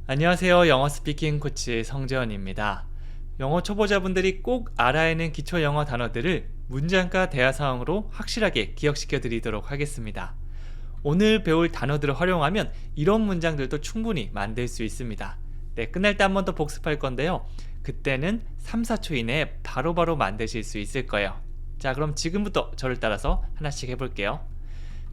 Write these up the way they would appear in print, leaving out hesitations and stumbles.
안녕하세요. 영어 스피킹 코치 성재원입니다. 영어 초보자분들이 꼭 알아야 하는 기초 영어 단어들을 문장과 대화 상황으로 확실하게 기억시켜 드리도록 하겠습니다. 오늘 배울 단어들을 활용하면 이런 문장들도 충분히 만들 수 있습니다. 네, 끝날 때 한 번 더 복습할 건데요. 그때는 3, 4초 이내에 바로바로 만드실 수 있을 거예요. 자, 그럼 지금부터 저를 따라서 하나씩 해볼게요.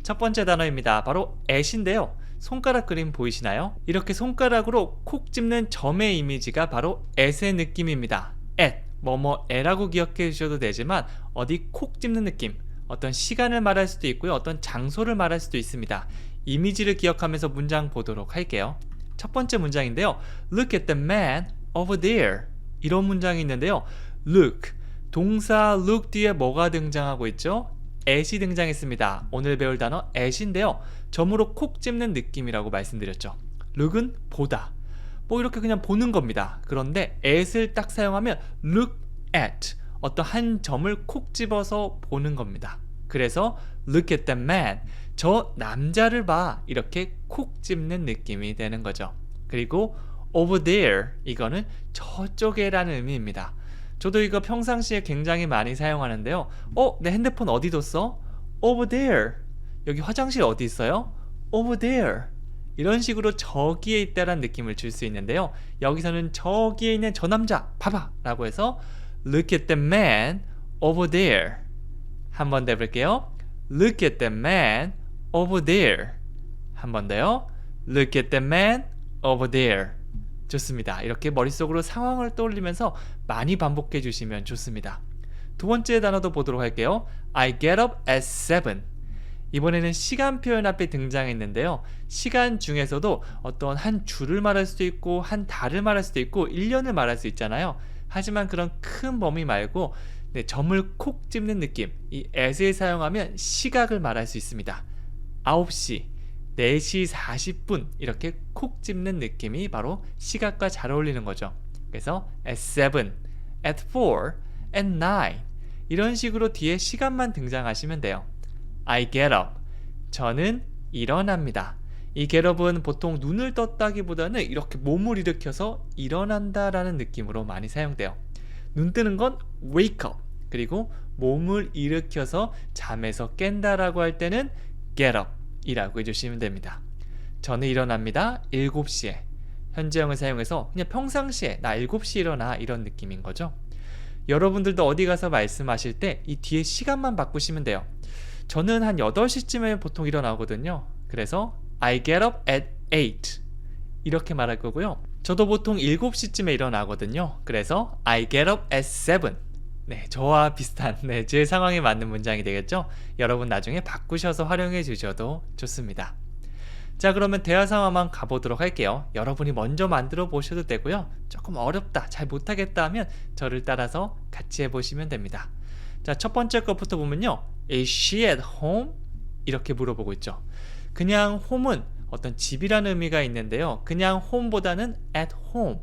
첫 번째 단어입니다. 바로 at인데요. 손가락 그림 보이시나요? 이렇게 손가락으로 콕 집는 점의 이미지가 바로 at의 느낌입니다. at, 뭐뭐에라고 기억해 주셔도 되지만 어디 콕 집는 느낌, 어떤 시간을 말할 수도 있고요. 어떤 장소를 말할 수도 있습니다. 이미지를 기억하면서 문장 보도록 할게요. 첫 번째 문장인데요. Look at the man over there. 이런 문장이 있는데요. Look, 동사 look 뒤에 뭐가 등장하고 있죠? at이 등장했습니다. 오늘 배울 단어 at인데요. 점으로 콕 집는 느낌이라고 말씀드렸죠. look은 보다. 뭐 이렇게 그냥 보는 겁니다. 그런데 at을 딱 사용하면 look at, 어떤 한 점을 콕 집어서 보는 겁니다. 그래서 look at the man, 저 남자를 봐, 이렇게 콕 집는 느낌이 되는 거죠. 그리고 over there, 이거는 저쪽에라는 의미입니다. 저도 이거 평상시에 굉장히 많이 사용하는데요. 내 핸드폰 어디 뒀어? Over there. 여기 화장실 어디 있어요? Over there. 이런 식으로 저기에 있다라는 느낌을 줄 수 있는데요. 여기서는 저기에 있는 저 남자 봐봐 라고 해서 Look at the man over there. 한 번 더 해볼게요. Look at the man over there. 한 번 더요. Look at the man over there. 좋습니다. 이렇게 머릿속으로 상황을 떠올리면서 많이 반복해 주시면 좋습니다. 두 번째 단어도 보도록 할게요. I get up at 7. 이번에는 시간 표현 앞에 등장했는데요. 시간 중에서도 어떤 한 주를 말할 수도 있고 한 달을 말할 수도 있고 1년을 말할 수 있잖아요. 하지만 그런 큰 범위 말고 점을 콕 집는 느낌, 이 at을 사용하면 시각을 말할 수 있습니다. 9시, 4시 40분 이렇게 콕 집는 느낌이 바로 시각과 잘 어울리는 거죠. 그래서 at 7, at 4, at 9 이런 식으로 뒤에 시간만 등장하시면 돼요. I get up. 저는 일어납니다. 이 get up은 보통 눈을 떴다기보다는 이렇게 몸을 일으켜서 일어난다라는 느낌으로 많이 사용돼요. 눈 뜨는 건 wake up. 그리고 몸을 일으켜서 잠에서 깬다라고 할 때는 get up 이라고 해주시면 됩니다. 저는 일어납니다. 7시에. 현재형을 사용해서 그냥 평상시에 나 7시에 일어나 이런 느낌인 거죠. 여러분들도 어디 가서 말씀하실 때 이 뒤에 시간만 바꾸시면 돼요. 저는 한 8시쯤에 보통 일어나거든요. 그래서 I get up at 8 이렇게 말할 거고요. 저도 보통 7시쯤에 일어나거든요. 그래서 I get up at 7. 네, 저와 비슷한 제 상황에 맞는 문장이 되겠죠? 여러분 나중에 바꾸셔서 활용해 주셔도 좋습니다. 자, 그러면 대화 상황만 가보도록 할게요. 여러분이 먼저 만들어 보셔도 되고요. 조금 어렵다, 잘 못하겠다 하면 저를 따라서 같이 해보시면 됩니다. 자, 첫 번째 것부터 보면요. Is she at home? 이렇게 물어보고 있죠. 그냥 home은 어떤 집이라는 의미가 있는데요. 그냥 home보다는 at home,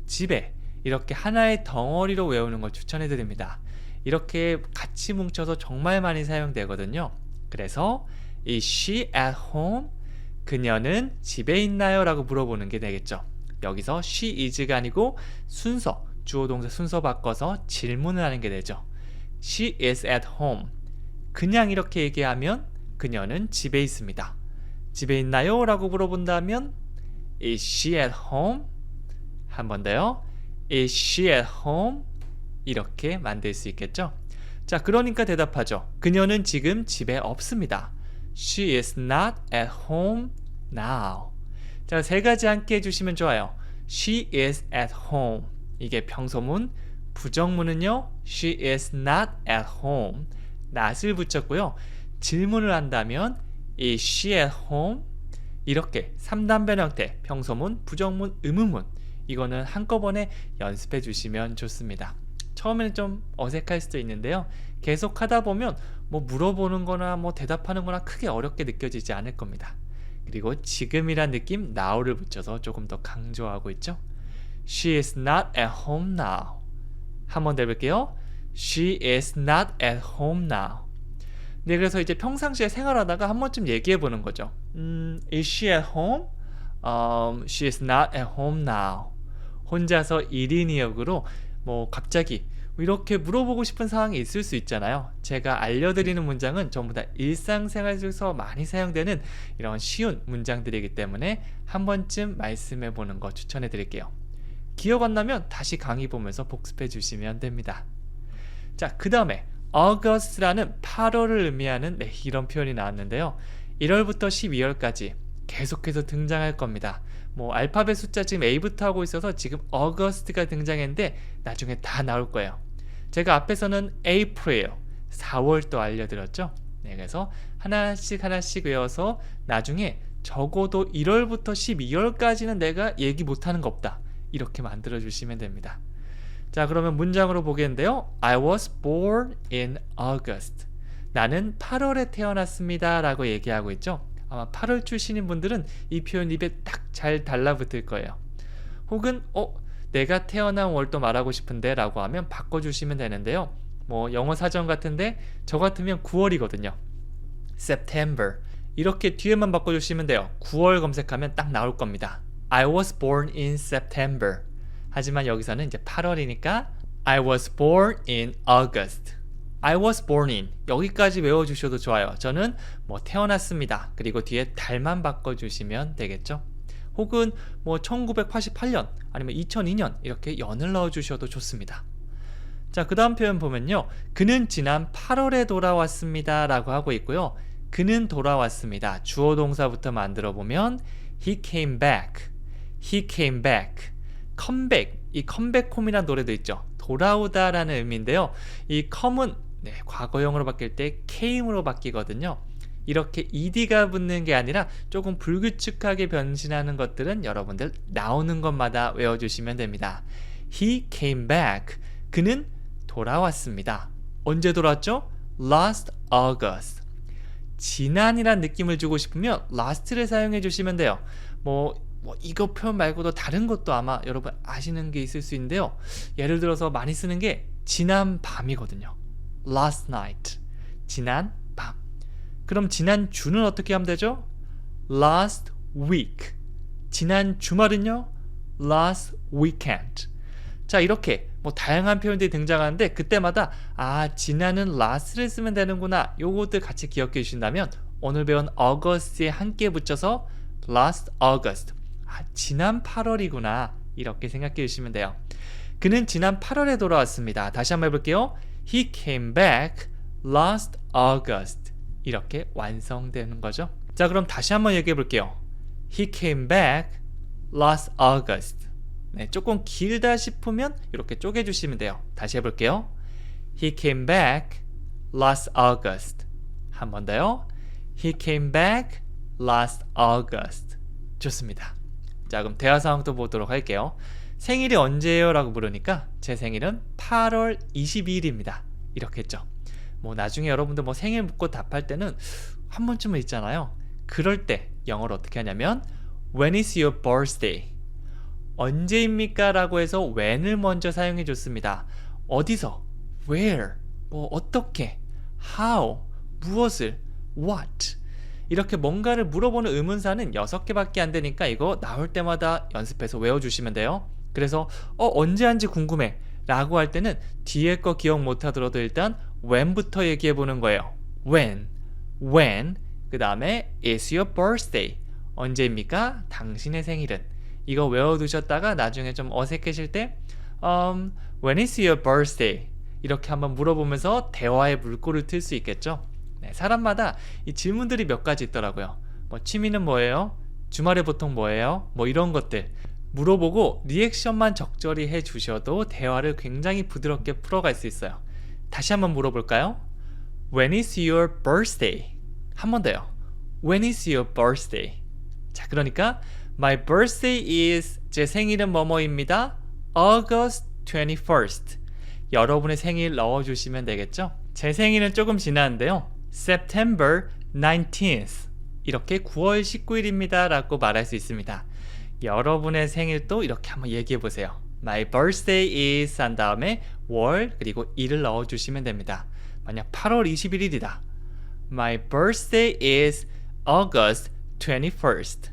집에 이렇게 하나의 덩어리로 외우는 걸 추천해 드립니다. 이렇게 같이 뭉쳐서 정말 많이 사용되거든요. 그래서 Is she at home? 그녀는 집에 있나요? 라고 물어보는 게 되겠죠. 여기서 she is가 아니고 순서, 주어 동사 순서 바꿔서 질문을 하는 게 되죠. She is at home. 그냥 이렇게 얘기하면 그녀는 집에 있습니다. 집에 있나요? 라고 물어본다면 Is she at home? 한 번 더요. Is she at home? 이렇게 만들 수 있겠죠? 자, 그러니까 대답하죠. 그녀는 지금 집에 없습니다. She is not at home now. 자, 세 가지 함께 해주시면 좋아요. She is at home. 이게 평소문, 부정문은요. She is not at home. not을 붙였고요. 질문을 한다면 Is she at home? 이렇게 3단변 형태, 평소문, 부정문, 의문문 이거는 한꺼번에 연습해 주시면 좋습니다. 처음에는 좀 어색할 수도 있는데요. 계속 하다 보면 뭐 물어보는 거나 뭐 대답하는 거나 크게 어렵게 느껴지지 않을 겁니다. 그리고 지금이란 느낌 now를 붙여서 조금 더 강조하고 있죠. She is not at home now. 한번 더 해볼게요. She is not at home now. 네, 그래서 이제 평상시에 생활하다가 한 번쯤 얘기해 보는 거죠. Is she at home? She is not at home now. 혼자서 1인 2역으로 뭐 갑자기 이렇게 물어보고 싶은 상황이 있을 수 있잖아요. 제가 알려드리는 문장은 전부 다 일상생활 속에서 많이 사용되는 이런 쉬운 문장들이기 때문에 한 번쯤 말씀해 보는 거 추천해 드릴게요. 기억 안 나면 다시 강의 보면서 복습해 주시면 됩니다. 자, 그 다음에 August라는 8월을 의미하는 이런 표현이 나왔는데요. 1월부터 12월까지 계속해서 등장할 겁니다. 뭐 알파벳 숫자 지금 A부터 하고 있어서 지금 August가 등장했는데 나중에 다 나올 거예요. 제가 앞에서는 April, 4월도 알려드렸죠. 네, 그래서 하나씩 외워서 나중에 적어도 1월부터 12월까지는 내가 얘기 못하는 거 없다. 이렇게 만들어 주시면 됩니다. 자, 그러면 문장으로 보겠는데요. I was born in August. 나는 8월에 태어났습니다 라고 얘기하고 있죠. 아마 8월 출신인 분들은 이 표현 입에 딱 잘 달라붙을 거예요. 혹은 내가 태어난 월도 말하고 싶은데 라고 하면 바꿔주시면 되는데요. 뭐 영어 사전 같은데 저 같으면 9월이거든요. September 이렇게 뒤에만 바꿔주시면 돼요. 9월 검색하면 딱 나올 겁니다. I was born in September. 하지만 여기서는 이제 8월이니까 I was born in August. I was born in 여기까지 외워주셔도 좋아요. 저는 뭐 태어났습니다. 그리고 뒤에 달만 바꿔주시면 되겠죠. 혹은 뭐 1988년 아니면 2002년 이렇게 연을 넣어주셔도 좋습니다. 자, 그 다음 표현 보면요. 그는 지난 8월에 돌아왔습니다 라고 하고 있고요. 그는 돌아왔습니다. 주어 동사부터 만들어 보면 He came back. He came back. 컴백. 이 컴백홈이라는 노래도 있죠. 돌아오다 라는 의미인데요. 이 come은 과거형으로 바뀔 때 came으로 바뀌거든요. 이렇게 ed가 붙는 게 아니라 조금 불규칙하게 변신하는 것들은 여러분들 나오는 것마다 외워주시면 됩니다. He came back. 그는 돌아왔습니다. 언제 돌아왔죠? Last August. 지난이란 느낌을 주고 싶으면 last를 사용해 주시면 돼요. 뭐 이거 표현 말고도 다른 것도 아마 여러분 아시는 게 있을 수 있는데요. 예를 들어서 많이 쓰는 게 지난 밤이거든요. Last night. 지난 밤. 그럼 지난 주는 어떻게 하면 되죠? Last week. 지난 주말은요? Last weekend. 자, 이렇게 뭐 다양한 표현들이 등장하는데 그때마다 지난은 last를 쓰면 되는구나. 요것들 같이 기억해 주신다면 오늘 배운 August에 함께 붙여서 last August. 지난 8월이구나. 이렇게 생각해 주시면 돼요. 그는 지난 8월에 돌아왔습니다. 다시 한번 해볼게요. He came back last August. 이렇게 완성되는 거죠. 자, 그럼 다시 한번 얘기해 볼게요. He came back last August. 네, 조금 길다 싶으면 이렇게 쪼개주시면 돼요. 다시 해볼게요. He came back last August. 한 번 더요. He came back last August. 좋습니다. 자, 그럼 대화 상황도 보도록 할게요. 생일이 언제예요? 라고 물으니까 제 생일은 8월 22일입니다. 이렇게 했죠. 뭐 나중에 여러분들 뭐 생일 묻고 답할 때는 한 번쯤은 있잖아요. 그럴 때 영어로 어떻게 하냐면 When is your birthday? 언제입니까? 라고 해서 when을 먼저 사용해 줬습니다. 어디서? Where? 뭐 어떻게? How? 무엇을? What? 이렇게 뭔가를 물어보는 의문사는 6개밖에 안 되니까 이거 나올 때마다 연습해서 외워주시면 돼요. 그래서 언제 한지 궁금해 라고 할 때는 뒤에 거 기억 못하더라도 일단 when부터 얘기해 보는 거예요. When 그 다음에 is your birthday 언제입니까? 당신의 생일은. 이거 외워두셨다가 나중에 좀 어색해질 때 when is your birthday 이렇게 한번 물어보면서 대화의 물꼬를 틀 수 있겠죠. 네, 사람마다 이 질문들이 몇 가지 있더라고요. 뭐 취미는 뭐예요? 주말에 보통 뭐예요? 뭐 이런 것들 물어보고 리액션만 적절히 해주셔도 대화를 굉장히 부드럽게 풀어갈 수 있어요. 다시 한번 물어볼까요? When is your birthday? 한 번 더요. When is your birthday? 자, 그러니까 My birthday is 제 생일은 뭐뭐입니다. August 21st. 여러분의 생일 넣어주시면 되겠죠? 제 생일은 조금 지났는데요. September 19th. 이렇게 9월 19일입니다. 라고 말할 수 있습니다. 여러분의 생일도 이렇게 한번 얘기해 보세요. My birthday is 한 다음에 월 그리고 일을 넣어주시면 됩니다. 만약 8월 21일이다. My birthday is August 21st.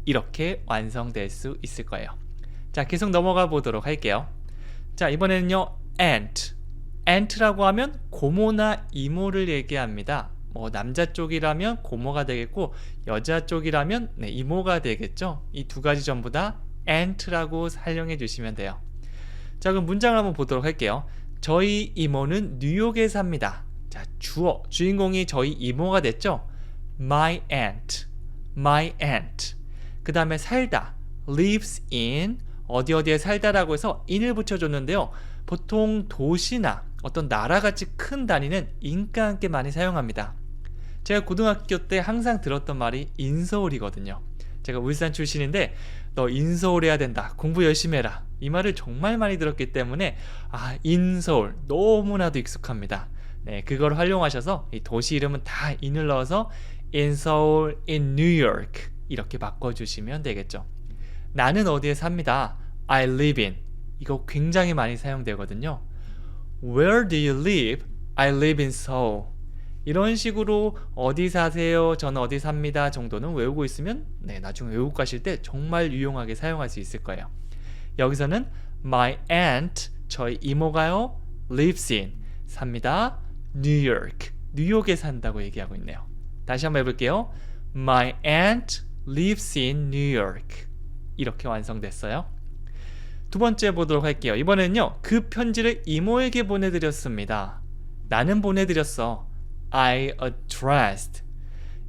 이렇게 완성될 수 있을 거예요. 자, 계속 넘어가 보도록 할게요. 자, 이번에는요, aunt. aunt라고 하면 고모나 이모를 얘기합니다. 뭐 남자 쪽이라면 고모가 되겠고 여자 쪽이라면 이모가 되겠죠. 이 두 가지 전부 다 aunt라고 활용해 주시면 돼요. 자, 그럼 문장을 한번 보도록 할게요. 저희 이모는 뉴욕에 삽니다. 자, 주인공이 저희 이모가 됐죠. My aunt, my aunt. 그 다음에 살다, lives in, 어디 어디에 살다라고 해서 in을 붙여줬는데요. 보통 도시나 어떤 나라같이 큰 단위는 in과 함께 많이 사용합니다. 제가 고등학교 때 항상 들었던 말이 인서울이거든요. 제가 울산 출신인데 너 인서울 해야 된다, 공부 열심히 해라, 이 말을 정말 많이 들었기 때문에 인서울 너무나도 익숙합니다. 네, 그걸 활용하셔서 이 도시 이름은 다 in을 넣어서 in Seoul, in New York 이렇게 바꿔주시면 되겠죠. 나는 어디에 삽니다. I live in. 이거 굉장히 많이 사용되거든요. Where do you live? I live in Seoul. 이런 식으로 어디 사세요? 저는 어디 삽니다 정도는 외우고 있으면 나중에 외국 가실 때 정말 유용하게 사용할 수 있을 거예요. 여기서는 my aunt, 저희 이모가요, lives in, 삽니다. New York, 뉴욕에 산다고 얘기하고 있네요. 다시 한번 해볼게요. My aunt lives in New York. 이렇게 완성됐어요. 두 번째 보도록 할게요. 이번에는요, 그 편지를 이모에게 보내드렸습니다. 나는 보내드렸어. I addressed.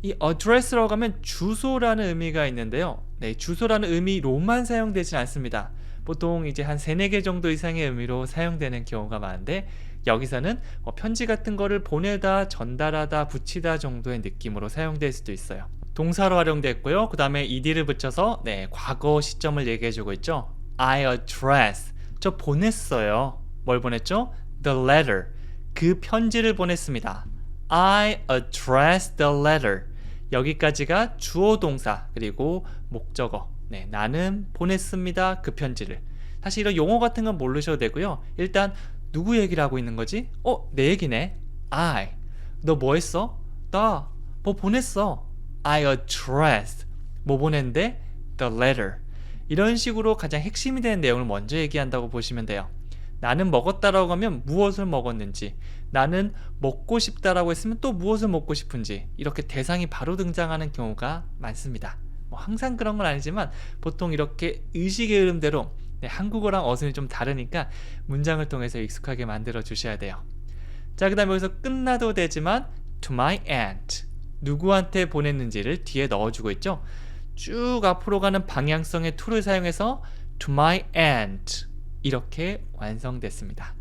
이 address라고 하면 주소라는 의미가 있는데요. 네, 주소라는 의미로만 사용되진 않습니다. 보통 이제 한 3, 4개 정도 이상의 의미로 사용되는 경우가 많은데 여기서는 편지 같은 거를 보내다, 전달하다, 붙이다 정도의 느낌으로 사용될 수도 있어요. 동사로 활용됐고요. 그 다음에 ed를 붙여서 과거 시점을 얘기해주고 있죠. I address. 저 보냈어요. 뭘 보냈죠? The letter. 그 편지를 보냈습니다. I addressed the letter. 여기까지가 주어 동사 그리고 목적어. 나는 보냈습니다. 그 편지를. 사실 이런 용어 같은 건 모르셔도 되고요. 일단 누구 얘기를 하고 있는 거지? 내 얘기네. I. 너 뭐 했어? 나 뭐 보냈어. I addressed. 뭐 보냈는데? The letter. 이런 식으로 가장 핵심이 되는 내용을 먼저 얘기한다고 보시면 돼요. 나는 먹었다라고 하면 무엇을 먹었는지, 나는 먹고 싶다라고 했으면 또 무엇을 먹고 싶은지, 이렇게 대상이 바로 등장하는 경우가 많습니다. 뭐 항상 그런 건 아니지만 보통 이렇게 의식의 흐름대로 한국어랑 어순이 좀 다르니까 문장을 통해서 익숙하게 만들어 주셔야 돼요. 자, 그 다음에 여기서 끝나도 되지만 to my aunt, 누구한테 보냈는지를 뒤에 넣어주고 있죠. 쭉 앞으로 가는 방향성의 to를 사용해서 to my aunt 이렇게 완성됐습니다.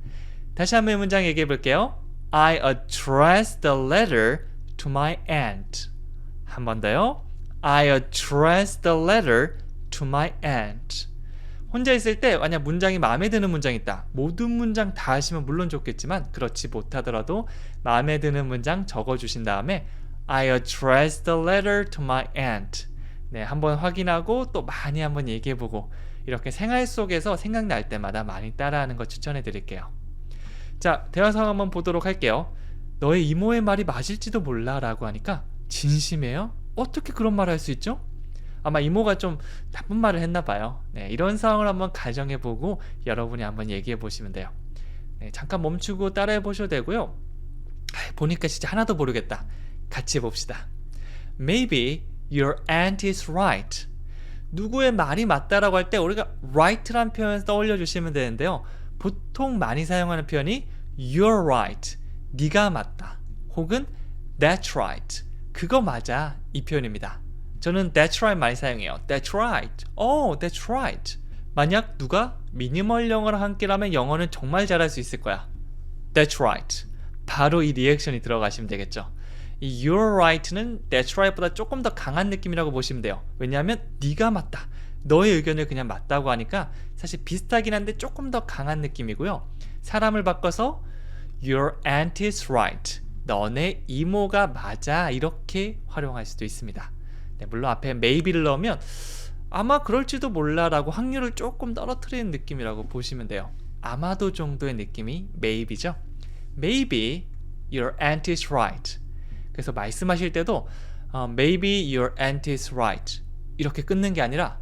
다시 한번 이 문장 얘기해 볼게요. I addressed the letter to my aunt. 한 번 더요. I addressed the letter to my aunt. 혼자 있을 때 만약 문장이 마음에 드는 문장이 있다. 모든 문장 다 하시면 물론 좋겠지만 그렇지 못하더라도 마음에 드는 문장 적어주신 다음에 I addressed the letter to my aunt. 한번 확인하고 또 많이 한번 얘기해보고 이렇게 생활 속에서 생각날 때마다 많이 따라하는 거 추천해 드릴게요. 자, 대화 상황 한번 보도록 할게요. 너의 이모의 말이 맞을지도 몰라 라고 하니까 진심이에요? 어떻게 그런 말을 할 수 있죠? 아마 이모가 좀 나쁜 말을 했나 봐요. 이런 상황을 한번 가정해보고 여러분이 한번 얘기해 보시면 돼요. 잠깐 멈추고 따라해 보셔도 되고요. 보니까 진짜 하나도 모르겠다. 같이 해봅시다. Maybe your aunt is right. 누구의 말이 맞다라고 할 때 우리가 right란 표현 떠올려 주시면 되는데요. 보통 많이 사용하는 표현이 you're right. 네가 맞다. 혹은 that's right. 그거 맞아. 이 표현입니다. 저는 that's right 많이 사용해요. That's right. That's right. 만약 누가 미니멀 영어랑 함께라면 영어는 정말 잘할 수 있을 거야. That's right. 바로 이 리액션이 들어가시면 되겠죠. 이 you're right는 that's right보다 조금 더 강한 느낌이라고 보시면 돼요. 왜냐하면 네가 맞다. 너의 의견을 그냥 맞다고 하니까 사실 비슷하긴 한데 조금 더 강한 느낌이고요. 사람을 바꿔서 your aunt is right. 너네 이모가 맞아. 이렇게 활용할 수도 있습니다. 물론 앞에 maybe를 넣으면 아마 그럴지도 몰라 라고 확률을 조금 떨어뜨리는 느낌이라고 보시면 돼요. 아마도 정도의 느낌이 maybe죠. Maybe your aunt is right. 그래서 말씀하실 때도 maybe your aunt is right. 이렇게 끊는 게 아니라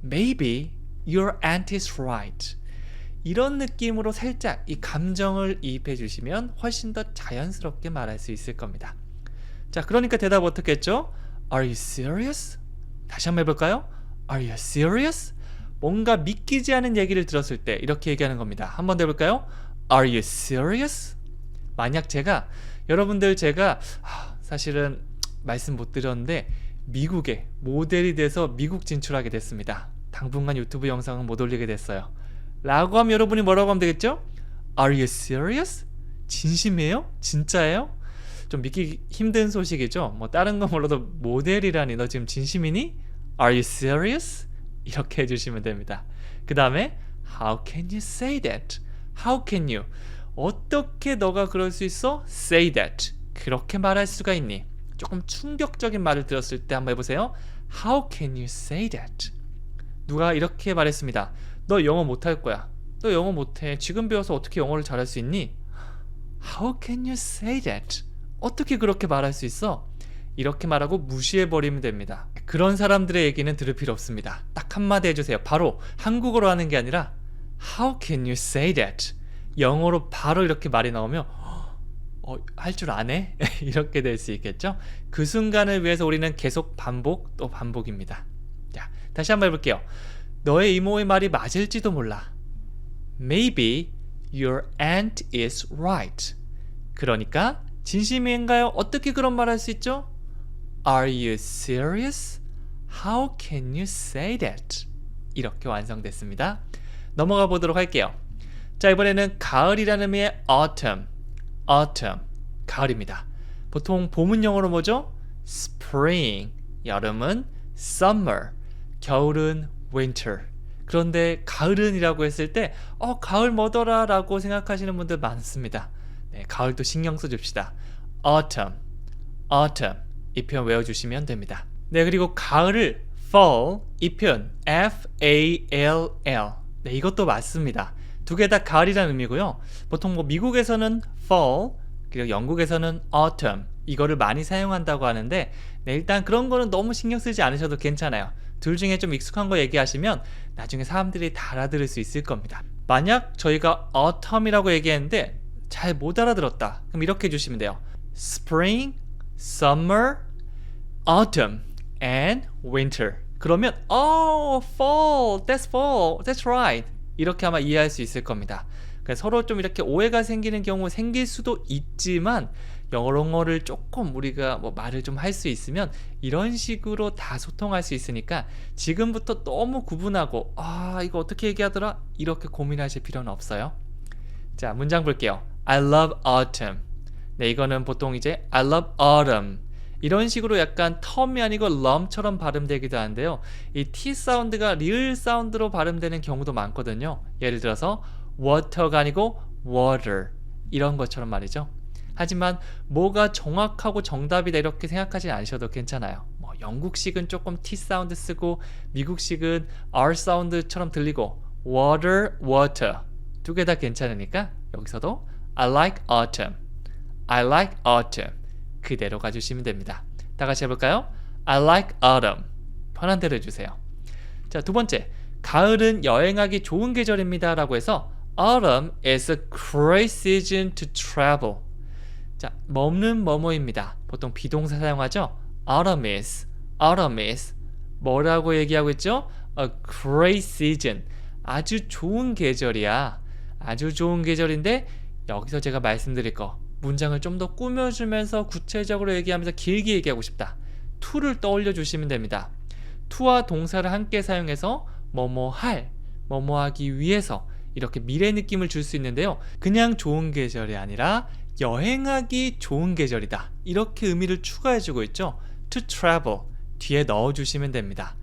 maybe your aunt is right. 이런 느낌으로 살짝 이 감정을 이입해 주시면 훨씬 더 자연스럽게 말할 수 있을 겁니다. 자, 그러니까 대답 어떻게 했죠? Are you serious? 다시 한번 해볼까요? Are you serious? 뭔가 믿기지 않은 얘기를 들었을 때 이렇게 얘기하는 겁니다. 한번 더 해볼까요? Are you serious? 만약 여러분들 제가 사실은 말씀 못 드렸는데 미국에 모델이 돼서 미국 진출하게 됐습니다. 당분간 유튜브 영상은 못 올리게 됐어요. 라고 하면 여러분이 뭐라고 하면 되겠죠? Are you serious? 진심이에요? 진짜예요? 좀 믿기 힘든 소식이죠. 뭐 다른 건 몰라도 모델이라니 너 지금 진심이니? Are you serious? 이렇게 해주시면 됩니다. 그 다음에 How can you say that? How can you? 어떻게 너가 그럴 수 있어? Say that. 그렇게 말할 수가 있니? 조금 충격적인 말을 들었을 때 한번 해보세요. How can you say that? 누가 이렇게 말했습니다. 너 영어 못할 거야. 너 영어 못해. 지금 배워서 어떻게 영어를 잘할 수 있니? How can you say that? 어떻게 그렇게 말할 수 있어? 이렇게 말하고 무시해버리면 됩니다. 그런 사람들의 얘기는 들을 필요 없습니다. 딱 한마디 해주세요. 바로 한국어로 하는 게 아니라 How can you say that? 영어로 바로 이렇게 말이 나오면 할 줄 아네? 이렇게 될 수 있겠죠? 그 순간을 위해서 우리는 계속 반복 또 반복입니다. 자, 다시 한번 해볼게요. 너의 이모의 말이 맞을지도 몰라. Maybe your aunt is right. 그러니까 진심인가요? 어떻게 그런 말 할 수 있죠? Are you serious? How can you say that? 이렇게 완성됐습니다. 넘어가 보도록 할게요. 자, 이번에는 가을이라는 의미의 autumn. autumn, 가을입니다. 보통 봄은 영어로 뭐죠? spring, 여름은 summer, 겨울은 winter. 그런데 가을은 이라고 했을 때 가을 뭐더라 라고 생각하시는 분들 많습니다. 네, 가을도 신경 써줍시다. autumn, autumn 이 표현 외워주시면 됩니다. 네, 그리고 가을을 fall, 이 표현 F-A-L-L. 네, 이것도 맞습니다. 두 개 다 가을이라는 의미고요. 보통 뭐 미국에서는 fall, 그리고 영국에서는 autumn 이거를 많이 사용한다고 하는데 네, 일단 그런 거는 너무 신경 쓰지 않으셔도 괜찮아요. 둘 중에 좀 익숙한 거 얘기하시면 나중에 사람들이 다 알아들을 수 있을 겁니다. 만약 저희가 autumn이라고 얘기했는데 잘 못 알아들었다. 그럼 이렇게 해주시면 돼요. Spring, Summer, Autumn, and Winter. 그러면 fall, that's right. 이렇게 아마 이해할 수 있을 겁니다. 그래서 서로 좀 이렇게 오해가 생기는 경우 생길 수도 있지만 영어를 조금 우리가 뭐 말을 좀 할 수 있으면 이런 식으로 다 소통할 수 있으니까 지금부터 너무 구분하고 이거 어떻게 얘기하더라? 이렇게 고민하실 필요는 없어요. 자, 문장 볼게요. I love autumn. 네, 이거는 보통 이제 I love autumn. 이런 식으로 약간 텀이 아니고 럼처럼 발음되기도 하는데요. 이 T 사운드가 리을 사운드로 발음되는 경우도 많거든요. 예를 들어서 water가 아니고 water 이런 것처럼 말이죠. 하지만 뭐가 정확하고 정답이다 이렇게 생각하지 않으셔도 괜찮아요. 뭐 영국식은 조금 T 사운드 쓰고 미국식은 R 사운드처럼 들리고 water, water 두 개 다 괜찮으니까 여기서도 I like autumn, I like autumn 그대로 가주시면 됩니다. 다 같이 해볼까요? I like autumn. 편한 대로 해주세요. 자, 두 번째, 가을은 여행하기 좋은 계절입니다 라고 해서 Autumn is a great season to travel. 자, 뭐는 뭐뭐입니다. 보통 비동사 사용하죠? Autumn is 뭐라고 얘기하고 있죠? A great season. 아주 좋은 계절이야. 아주 좋은 계절인데 여기서 제가 말씀드릴 거 문장을 좀 더 꾸며주면서 구체적으로 얘기하면서 길게 얘기하고 싶다. to를 떠올려 주시면 됩니다. to와 동사를 함께 사용해서 뭐뭐 할, 뭐뭐 하기 위해서 이렇게 미래 느낌을 줄 수 있는데요. 그냥 좋은 계절이 아니라 여행하기 좋은 계절이다. 이렇게 의미를 추가해주고 있죠. to travel 뒤에 넣어주시면 됩니다.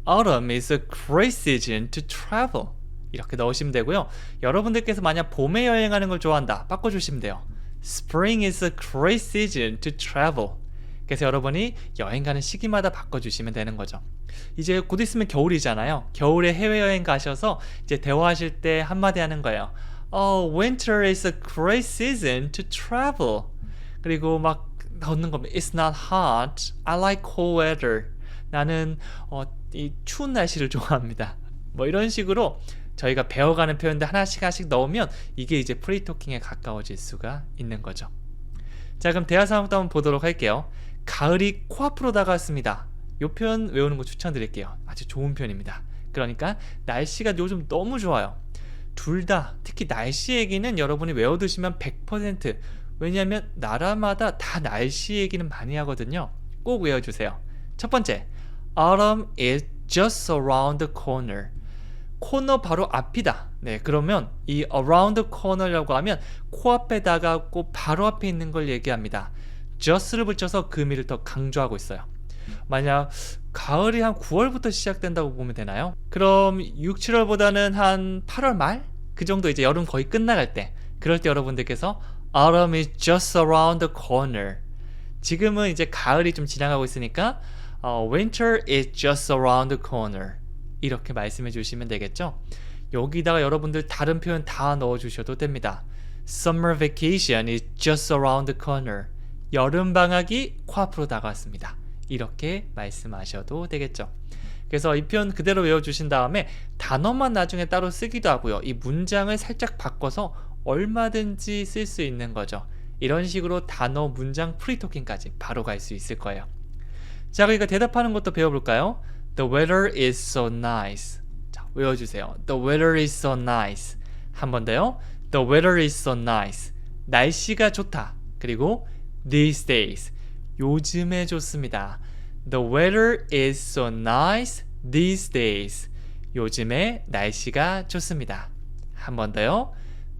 Autumn is a great season to travel. 이렇게 넣으시면 되고요. 여러분들께서 만약 봄에 여행하는 걸 좋아한다. 바꿔주시면 돼요. Spring is a great season to travel. 그래서 여러분이 여행 가는 시기마다 바꿔주시면 되는 거죠. 이제 곧 있으면 겨울이잖아요. 겨울에 해외여행 가셔서 이제 대화하실 때 한마디 하는 거예요. Winter is a great season to travel. 그리고 막 넣는 겁니다. It's not hot. I like cold weather. 나는 이 추운 날씨를 좋아합니다. 뭐 이런 식으로 저희가 배워가는 표현들 하나씩 넣으면 이게 이제 프리토킹에 가까워질 수가 있는 거죠. 자, 그럼 대화 상황도 한번 보도록 할게요. 가을이 코앞으로 다가왔습니다. 이 표현 외우는 거 추천드릴게요. 아주 좋은 표현입니다. 그러니까 날씨가 요즘 너무 좋아요. 둘 다, 특히 날씨 얘기는 여러분이 외워두시면 100%, 왜냐하면 나라마다 다 날씨 얘기는 많이 하거든요. 꼭 외워주세요. 첫 번째, Autumn is just around the corner. 코너 바로 앞이다. 네, 그러면 이 around the corner라고 하면 코앞에 다가왔고 바로 앞에 있는 걸 얘기합니다. just를 붙여서 그 의미를 더 강조하고 있어요. 만약 가을이 한 9월부터 시작된다고 보면 되나요? 그럼 6, 7월보다는 한 8월 말? 그 정도 이제 여름 거의 끝나갈 때, 그럴 때 여러분들께서 Autumn is just around the corner. 지금은 이제 가을이 좀 지나가고 있으니까 Winter is just around the corner. 이렇게 말씀해 주시면 되겠죠. 여기다가 여러분들 다른 표현 다 넣어 주셔도 됩니다. Summer vacation is just around the corner. 여름 방학이 코앞으로 다가왔습니다. 이렇게 말씀하셔도 되겠죠. 그래서 이 표현 그대로 외워주신 다음에 단어만 나중에 따로 쓰기도 하고요. 이 문장을 살짝 바꿔서 얼마든지 쓸 수 있는 거죠. 이런 식으로 단어, 문장, 프리토킹까지 바로 갈 수 있을 거예요. 자, 그러니까 대답하는 것도 배워볼까요? The weather is so nice. 자, 외워주세요. The weather is so nice. 한 번 더요. The weather is so nice. 날씨가 좋다. 그리고 these days. 요즘에 좋습니다. The weather is so nice these days. 요즘에 날씨가 좋습니다. 한 번 더요.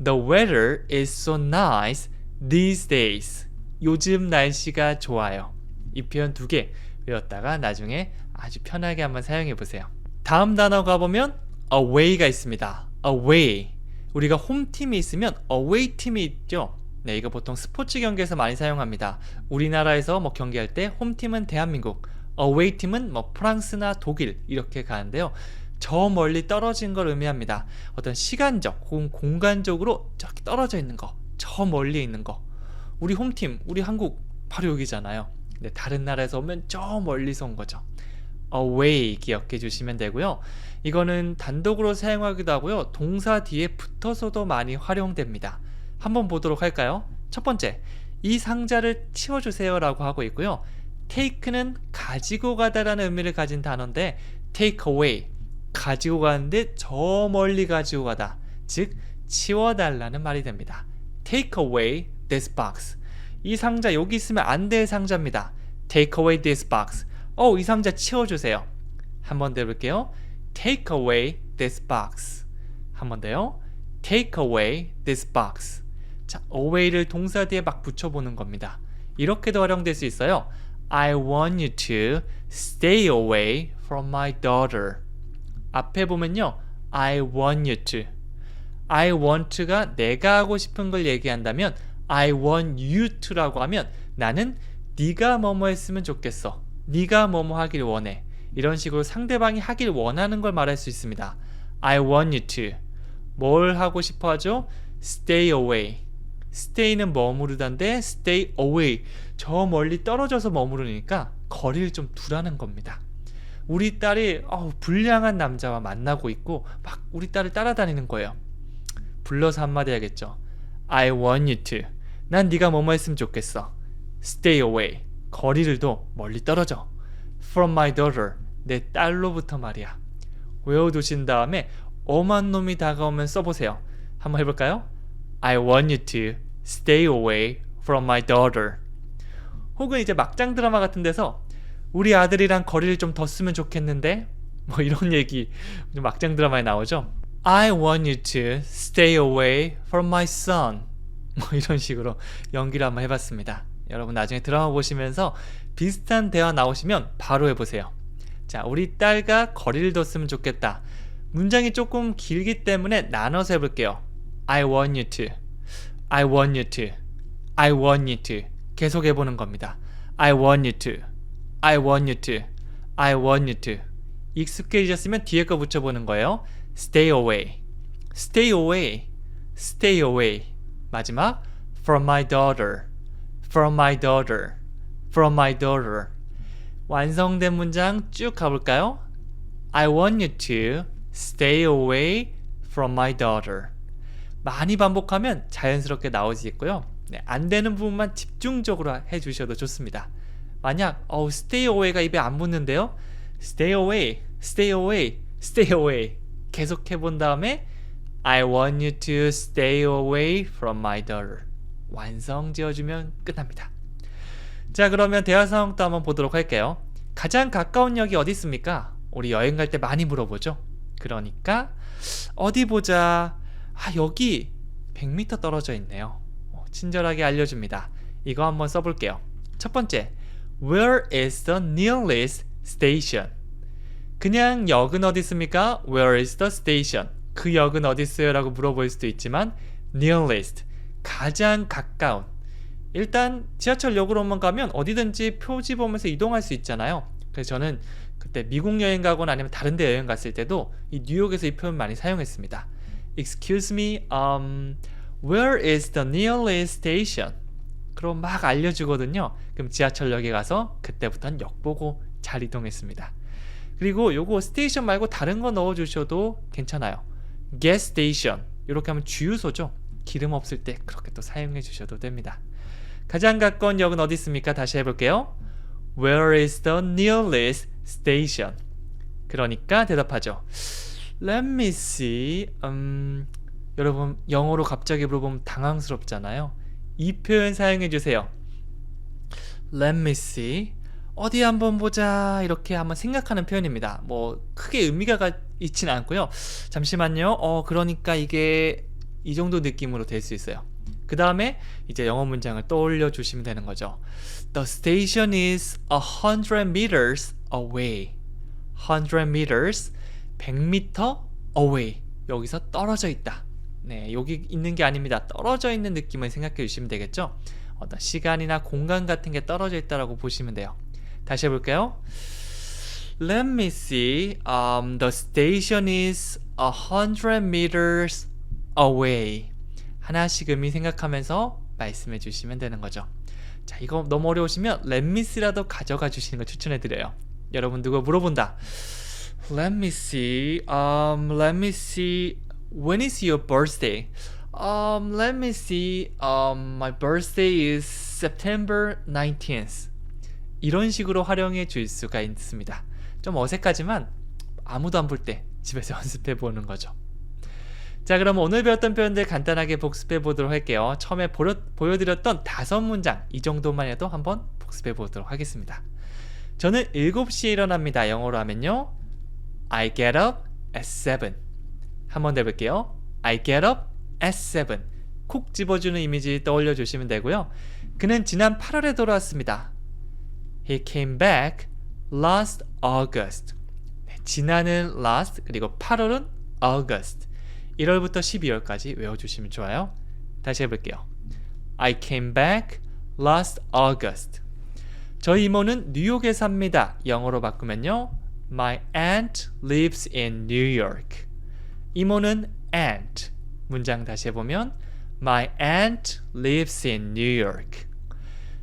The weather is so nice these days. 요즘 날씨가 좋아요. 이 표현 두 개 외웠다가 나중에 아주 편하게 한번 사용해 보세요. 다음 단어 가보면 away가 있습니다. away. 우리가 홈팀이 있으면 away 팀이 있죠. 네, 이거 보통 스포츠 경기에서 많이 사용합니다. 우리나라에서 뭐 경기할 때 홈팀은 대한민국, away 팀은 뭐 프랑스나 독일 이렇게 가는데요. 저 멀리 떨어진 걸 의미합니다. 어떤 시간적 혹은 공간적으로 저렇게 떨어져 있는 거, 저 멀리 있는 거. 우리 홈팀, 우리 한국 바로 여기잖아요. 근데 다른 나라에서 오면 저 멀리서 온 거죠. away 기억해 주시면 되고요. 이거는 단독으로 사용하기도 하고요. 동사 뒤에 붙어서도 많이 활용됩니다. 한번 보도록 할까요? 첫 번째, 이 상자를 치워주세요 라고 하고 있고요. take는 가지고 가다라는 의미를 가진 단어인데 take away, 가지고 가는데 저 멀리 가지고 가다, 즉 치워달라는 말이 됩니다. take away this box. 이 상자 여기 있으면 안 될 상자입니다. take away this box. 이 상자 치워주세요. 한 번 더 해볼게요. take away this box. 한 번 더요. take away this box. 자, away를 동사 뒤에 막 붙여보는 겁니다. 이렇게도 활용될 수 있어요. I want you to stay away from my daughter. 앞에 보면요. I want you to. I want to가 내가 하고 싶은 걸 얘기한다면 I want you to라고 하면 나는 네가 뭐뭐 했으면 좋겠어. 네가 뭐뭐 하길 원해. 이런 식으로 상대방이 하길 원하는 걸 말할 수 있습니다. I want you to. 뭘 하고 싶어 하죠? Stay away. stay는 머무르다인데 stay away. 저 멀리 떨어져서 머무르니까 거리를 좀 두라는 겁니다. 우리 딸이 불량한 남자와 만나고 있고 막 우리 딸을 따라다니는 거예요. 불러서 한마디 하겠죠. I want you to. 난 네가 뭐뭐 했으면 좋겠어. Stay away. 거리를 둬. 멀리 떨어져. From my daughter. 내 딸로부터 말이야. 외워두신 다음에 엄한 놈이 다가오면 써보세요. 한번 해볼까요? I want you to stay away from my daughter. 혹은 이제 막장 드라마 같은 데서 우리 아들이랑 거리를 좀 뒀으면 좋겠는데 뭐 이런 얘기 막장 드라마에 나오죠. I want you to stay away from my son. 뭐 이런 식으로 연기를 한번 해봤습니다. 여러분 나중에 드라마 보시면서 비슷한 대화 나오시면 바로 해보세요. 자, 우리 딸과 거리를 뒀으면 좋겠다. 문장이 조금 길기 때문에 나눠서 해볼게요. I want you to. I want you to. I want you to. 계속 해보는 겁니다. I want you to. I want you to. I want you to. 익숙해지셨으면 뒤에 거 붙여보는 거예요. Stay away. Stay away. Stay away. 마지막 From my daughter. From my daughter. From my daughter. 완성된 문장 쭉 가볼까요? I want you to stay away from my daughter. 많이 반복하면 자연스럽게 나오지겠고요. 네, 안 되는 부분만 집중적으로 해주셔도 좋습니다. 만약 stay away가 입에 안 붙는데요. stay away, stay away, stay away 계속 해본 다음에 I want you to stay away from my daughter. 완성 지어주면 끝납니다. 자, 그러면 대화 상황도 한번 보도록 할게요. 가장 가까운 역이 어디 있습니까? 우리 여행 갈 때 많이 물어보죠. 그러니까 어디 보자. 여기 100m 떨어져 있네요. 친절하게 알려줍니다. 이거 한번 써볼게요. 첫 번째, Where is the nearest station? 그냥 역은 어디 있습니까? Where is the station? 그 역은 어디 있어요? 라고 물어볼 수도 있지만 nearest, 가장 가까운. 일단 지하철역으로만 가면 어디든지 표지 보면서 이동할 수 있잖아요. 그래서 저는 그때 미국 여행 가거나 아니면 다른 데 여행 갔을 때도 이 뉴욕에서 이 표현 많이 사용했습니다. Excuse me, where is the nearest station? 그럼 막 알려주거든요. 그럼 지하철역에 가서 그때부터는 역 보고 잘 이동했습니다. 그리고 요거 스테이션 말고 다른 거 넣어주셔도 괜찮아요. gas station, 이렇게 하면 주유소죠. 기름 없을 때 그렇게 또 사용해 주셔도 됩니다. 가장 가까운 역은 어디 있습니까? 다시 해볼게요. Where is the nearest station? 그러니까 대답하죠. Let me see. 여러분 영어로 갑자기 물어보면 당황스럽잖아요. 이 표현 사용해 주세요. Let me see. 어디 한번 보자. 이렇게 한번 생각하는 표현입니다. 뭐 크게 의미가 있진 않고요. 잠시만요. 그러니까 이게 이 정도 느낌으로 될 수 있어요. 그 다음에 이제 영어 문장을 떠올려 주시면 되는 거죠. The station is 100 meters away. 100 meters, 100m away. 여기서 떨어져 있다. 네, 여기 있는 게 아닙니다. 떨어져 있는 느낌을 생각해 주시면 되겠죠. 어떤 시간이나 공간 같은 게 떨어져 있다라고 보시면 돼요. 다시 해볼게요. Let me see. The station is 100 meters away. 하나씩 의미 생각하면서 말씀해 주시면 되는 거죠. 자, 이거 너무 어려우시면 let me see라도 가져가 주시는 거 추천해 드려요. 여러분 누가 물어본다. Let me see. Let me see. When is your birthday? Let me see. My birthday is September 19th. 이런 식으로 활용해 줄 수가 있습니다. 좀 어색하지만 아무도 안 볼 때 집에서 연습해 보는 거죠. 자, 그럼 오늘 배웠던 표현들 간단하게 복습해 보도록 할게요. 처음에 보여드렸던 5문장 이 정도만 해도 한번 복습해 보도록 하겠습니다. 저는 7시에 일어납니다. 영어로 하면요, I get up at 7. 한번 더 해볼게요. I get up at 7. 콕 집어주는 이미지 떠올려 주시면 되고요. 그는 지난 8월에 돌아왔습니다. He came back last August. 네, 지난은 last, 그리고 8월은 August. 1월부터 12월까지 외워주시면 좋아요. 다시 해볼게요. I came back last August. 저희 이모는 뉴욕에 삽니다. 영어로 바꾸면요, My aunt lives in New York. 이모는 aunt. 문장 다시 해보면 My aunt lives in New York.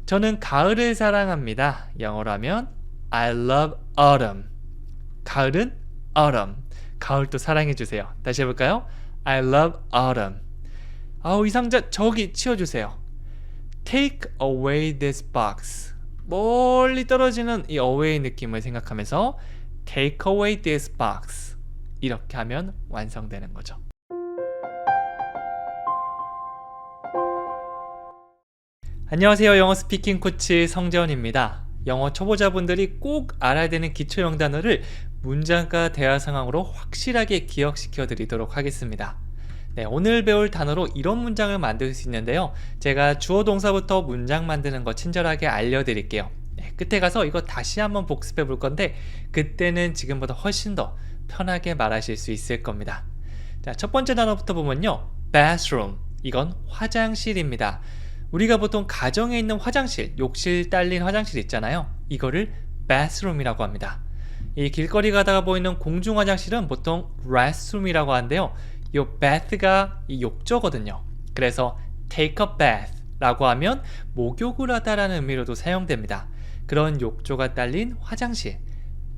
저는 가을을 사랑합니다. 영어로 하면 I love autumn. 가을은 autumn. 가을도 사랑해주세요. 다시 해볼까요? I love autumn. 이 상자 저기 치워주세요. Take away this box. 멀리 떨어지는 이 away 느낌을 생각하면서 Take away this box. 이렇게 하면 완성되는 거죠. 안녕하세요. 영어 스피킹 코치 성재원입니다. 영어 초보자분들이 꼭 알아야 되는 기초형 단어를 문장과 대화 상황으로 확실하게 기억시켜 드리도록 하겠습니다. 네, 오늘 배울 단어로 이런 문장을 만들 수 있는데요. 제가 주어 동사부터 문장 만드는 거 친절하게 알려드릴게요. 네, 끝에 가서 이거 다시 한번 복습해 볼 건데 그때는 지금보다 훨씬 더 편하게 말하실 수 있을 겁니다. 자, 첫 번째 단어부터 보면요, bathroom. 이건 화장실입니다. 우리가 보통 가정에 있는 화장실, 욕실 딸린 화장실 있잖아요. 이거를 bathroom이라고 합니다. 이 길거리 가다가 보이는 공중 화장실은 보통 restroom이라고 하는데요. 이 bath가 이 욕조거든요. 그래서 take a bath 라고 하면 목욕을 하다라는 의미로도 사용됩니다. 그런 욕조가 딸린 화장실,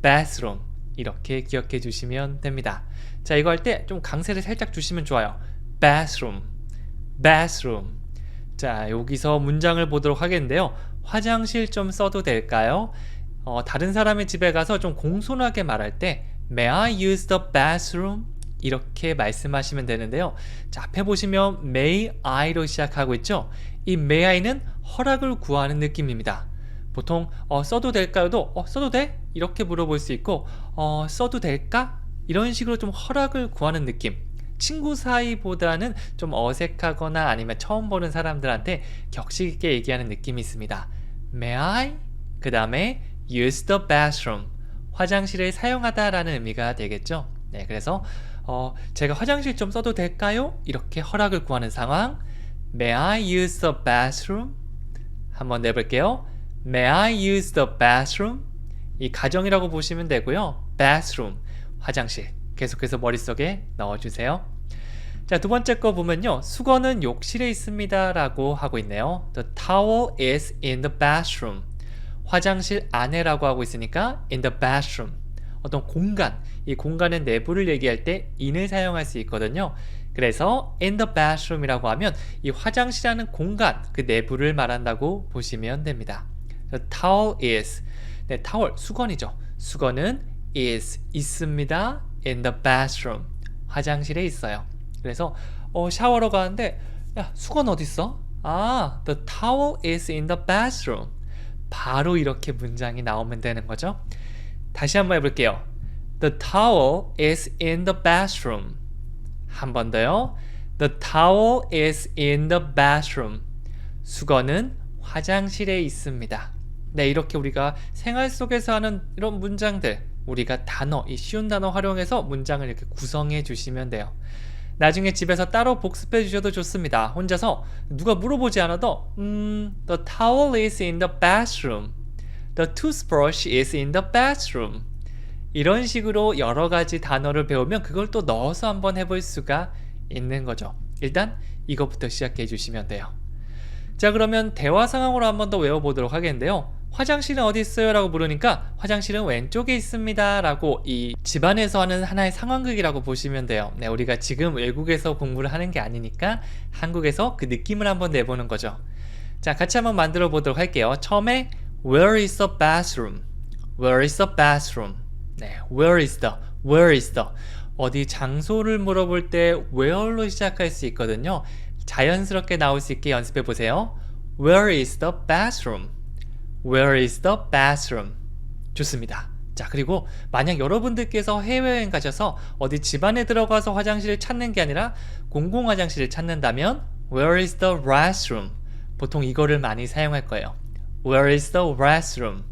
bathroom 이렇게 기억해 주시면 됩니다. 자, 이거 할 때 좀 강세를 살짝 주시면 좋아요. bathroom, bathroom. 자, 여기서 문장을 보도록 하겠는데요. 화장실 좀 써도 될까요? 다른 사람의 집에 가서 좀 공손하게 말할 때 May I use the bathroom? 이렇게 말씀하시면 되는데요. 자, 앞에 보시면 May I로 시작하고 있죠. 이 May I는 허락을 구하는 느낌입니다. 보통 써도 될까요도 써도 돼? 이렇게 물어볼 수 있고 써도 될까? 이런 식으로 좀 허락을 구하는 느낌. 친구 사이보다는 좀 어색하거나 아니면 처음 보는 사람들한테 격식 있게 얘기하는 느낌이 있습니다. May I? 그 다음에 use the bathroom. 화장실을 사용하다 라는 의미가 되겠죠. 네, 그래서 제가 화장실 좀 써도 될까요? 이렇게 허락을 구하는 상황. May I use the bathroom? 한번 내볼게요. May I use the bathroom? 이 가정이라고 보시면 되고요. bathroom, 화장실. 계속해서 머릿속에 넣어주세요. 자, 두 번째 거 보면요. 수건은 욕실에 있습니다 라고 하고 있네요. The towel is in the bathroom. 화장실 안에라고 하고 있으니까 in the bathroom. 어떤 공간, 이 공간의 내부를 얘기할 때 in을 사용할 수 있거든요. 그래서 in the bathroom이라고 하면 이 화장실이라는 공간, 그 내부를 말한다고 보시면 됩니다. The towel is, 네, 타월, 수건이죠. 수건은 is, 있습니다. in the bathroom. 화장실에 있어요. 그래서 샤워로 가는데 야, 수건 어디 있어? 아, the towel is in the bathroom. 바로 이렇게 문장이 나오면 되는 거죠. 다시 한번 해볼게요. The towel is in the bathroom. 한 번 더요. The towel is in the bathroom. 수건은 화장실에 있습니다. 네, 이렇게 우리가 생활 속에서 하는 이런 문장들, 우리가 단어, 이 쉬운 단어 활용해서 문장을 이렇게 구성해 주시면 돼요. 나중에 집에서 따로 복습해 주셔도 좋습니다. 혼자서 누가 물어보지 않아도 The towel is in the bathroom. The toothbrush is in the bathroom. 이런 식으로 여러 가지 단어를 배우면 그걸 또 넣어서 한번 해볼 수가 있는 거죠. 일단 이것부터 시작해 주시면 돼요. 자, 그러면 대화 상황으로 한번 더 외워보도록 하겠는데요. 화장실은 어디 있어요? 라고 물으니까 화장실은 왼쪽에 있습니다 라고 이 집안에서 하는 하나의 상황극이라고 보시면 돼요. 네, 우리가 지금 외국에서 공부를 하는 게 아니니까 한국에서 그 느낌을 한번 내보는 거죠. 자, 같이 한번 만들어 보도록 할게요. 처음에 Where is the bathroom? Where is the bathroom? 네, where is the 어디 장소를 물어볼 때 where로 시작할 수 있거든요. 자연스럽게 나올 수 있게 연습해 보세요. Where is the bathroom? Where is the bathroom? 좋습니다. 자, 그리고 만약 여러분들께서 해외여행 가셔서 어디 집안에 들어가서 화장실을 찾는 게 아니라 공공 화장실을 찾는다면 Where is the restroom? 보통 이거를 많이 사용할 거예요. Where is the restroom?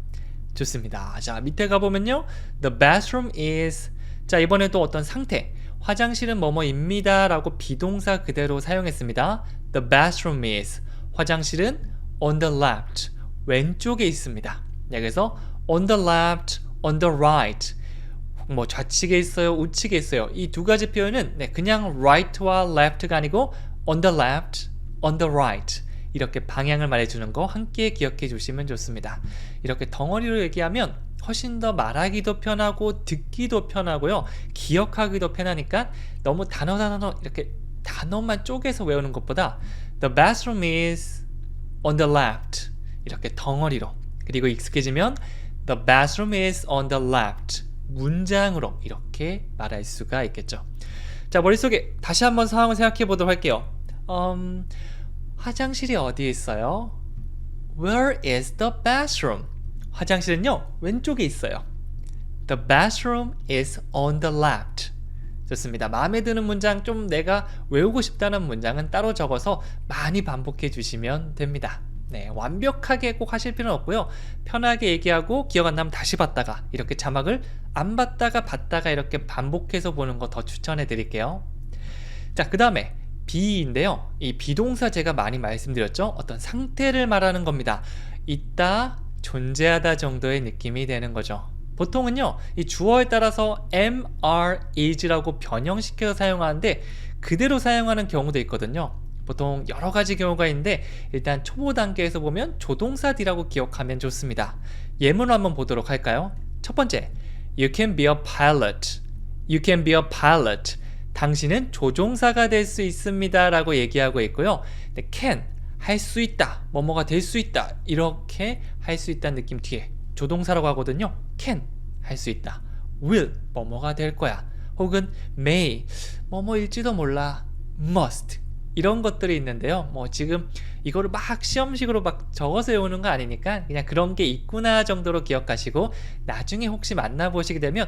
좋습니다. 자, 밑에 가보면요. The bathroom is, 자, 이번에 또 어떤 상태, 화장실은 뭐뭐입니다 라고 비동사 그대로 사용했습니다. The bathroom is, 화장실은 on the left, 왼쪽에 있습니다. 네, 그래서 on the left, on the right, 뭐 좌측에 있어요, 우측에 있어요. 이 두 가지 표현은 그냥 right와 left가 아니고 on the left, on the right, 이렇게 방향을 말해주는 거 함께 기억해 주시면 좋습니다. 이렇게 덩어리로 얘기하면 훨씬 더 말하기도 편하고 듣기도 편하고요. 기억하기도 편하니까 너무 단어 이렇게 단어만 쪼개서 외우는 것보다 The bathroom is on the left 이렇게 덩어리로, 그리고 익숙해지면 The bathroom is on the left 문장으로 이렇게 말할 수가 있겠죠. 자, 머릿속에 다시 한번 상황을 생각해 보도록 할게요. 화장실이 어디에 있어요? Where is the bathroom? 화장실은요, 왼쪽에 있어요. The bathroom is on the left. 좋습니다. 마음에 드는 문장, 좀 내가 외우고 싶다는 문장은 따로 적어서 많이 반복해 주시면 됩니다. 네, 완벽하게 꼭 하실 필요는 없고요. 편하게 얘기하고 기억 안 나면 다시 봤다가, 이렇게 자막을 안 봤다가 봤다가 이렇게 반복해서 보는 거 더 추천해 드릴게요. 자, 그 다음에 be인데요. 이 비동사 제가 많이 말씀드렸죠. 어떤 상태를 말하는 겁니다. 있다, 존재하다 정도의 느낌이 되는 거죠. 보통은요, 이 주어에 따라서 am, are, is라고 변형시켜서 사용하는데 그대로 사용하는 경우도 있거든요. 보통 여러 가지 경우가 있는데 일단 초보 단계에서 보면 조동사 D라고 기억하면 좋습니다. 예문을 한번 보도록 할까요? 첫 번째, You can be a pilot. You can be a pilot. 당신은 조종사가 될 수 있습니다 라고 얘기하고 있고요. can, 할 수 있다, 뭐뭐가 될 수 있다, 이렇게 할 수 있다는 느낌 뒤에 조동사라고 하거든요. can, 할 수 있다. will, 뭐뭐가 될 거야. 혹은 may, 뭐뭐일지도 몰라. must, 이런 것들이 있는데요. 뭐 지금 이거를 막 시험식으로 막 적어서 외우는 거 아니니까 그냥 그런 게 있구나 정도로 기억하시고 나중에 혹시 만나보시게 되면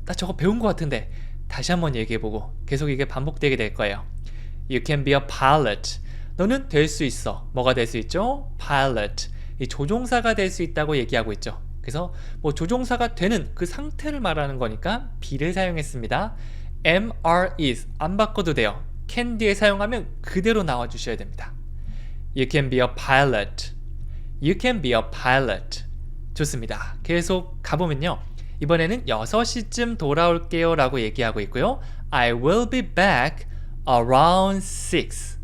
나 저거 배운 것 같은데 다시 한번 얘기해보고 계속 이게 반복되게 될 거예요. You can be a pilot. 너는 될 수 있어. 뭐가 될 수 있죠? pilot. 이 조종사가 될 수 있다고 얘기하고 있죠. 그래서 뭐 조종사가 되는 그 상태를 말하는 거니까 be를 사용했습니다. am, are, is 안 바꿔도 돼요. can 뒤에 사용하면 그대로 나와 주셔야 됩니다. You can be a pilot. You can be a pilot. 좋습니다. 계속 가보면요. 이번에는 6시쯤 돌아올게요 라고 얘기하고 있고요. I will be back around 6.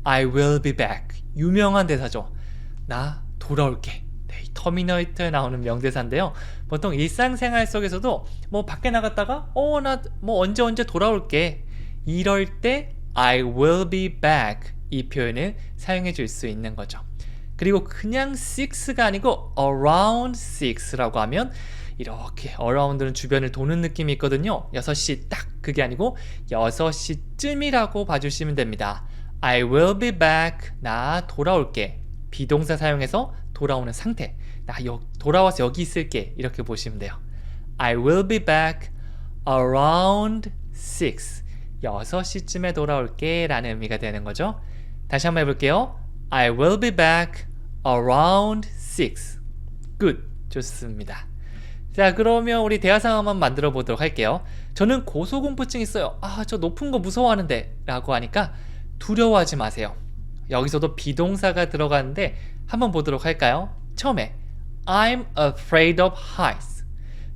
I will be back. 유명한 대사죠. 나 돌아올게. 네, 이 터미네이터에 나오는 명대사인데요. 보통 일상생활 속에서도 뭐 밖에 나갔다가 나 뭐 언제 돌아올게. 이럴 때 I will be back 이 표현을 사용해 줄 수 있는 거죠. 그리고 그냥 6가 아니고 around 6라고 하면 이렇게 around는 주변을 도는 느낌이 있거든요. 6시 딱 그게 아니고 6시쯤이라고 봐주시면 됩니다. I will be back. 나 돌아올게. 비동사 사용해서 돌아오는 상태. 나 돌아와서 여기 있을게. 이렇게 보시면 돼요. I will be back around 6. 6시쯤에 돌아올게 라는 의미가 되는 거죠. 다시 한번 해볼게요. I will be back around 6. Good. 좋습니다. 자, 그러면 우리 대화 상황 한번 만들어 보도록 할게요. 저는 고소공포증 있어요. 저 높은 거 무서워하는데 라고 하니까 두려워하지 마세요. 여기서도 비동사가 들어가는데 한번 보도록 할까요? 처음에 I'm afraid of heights.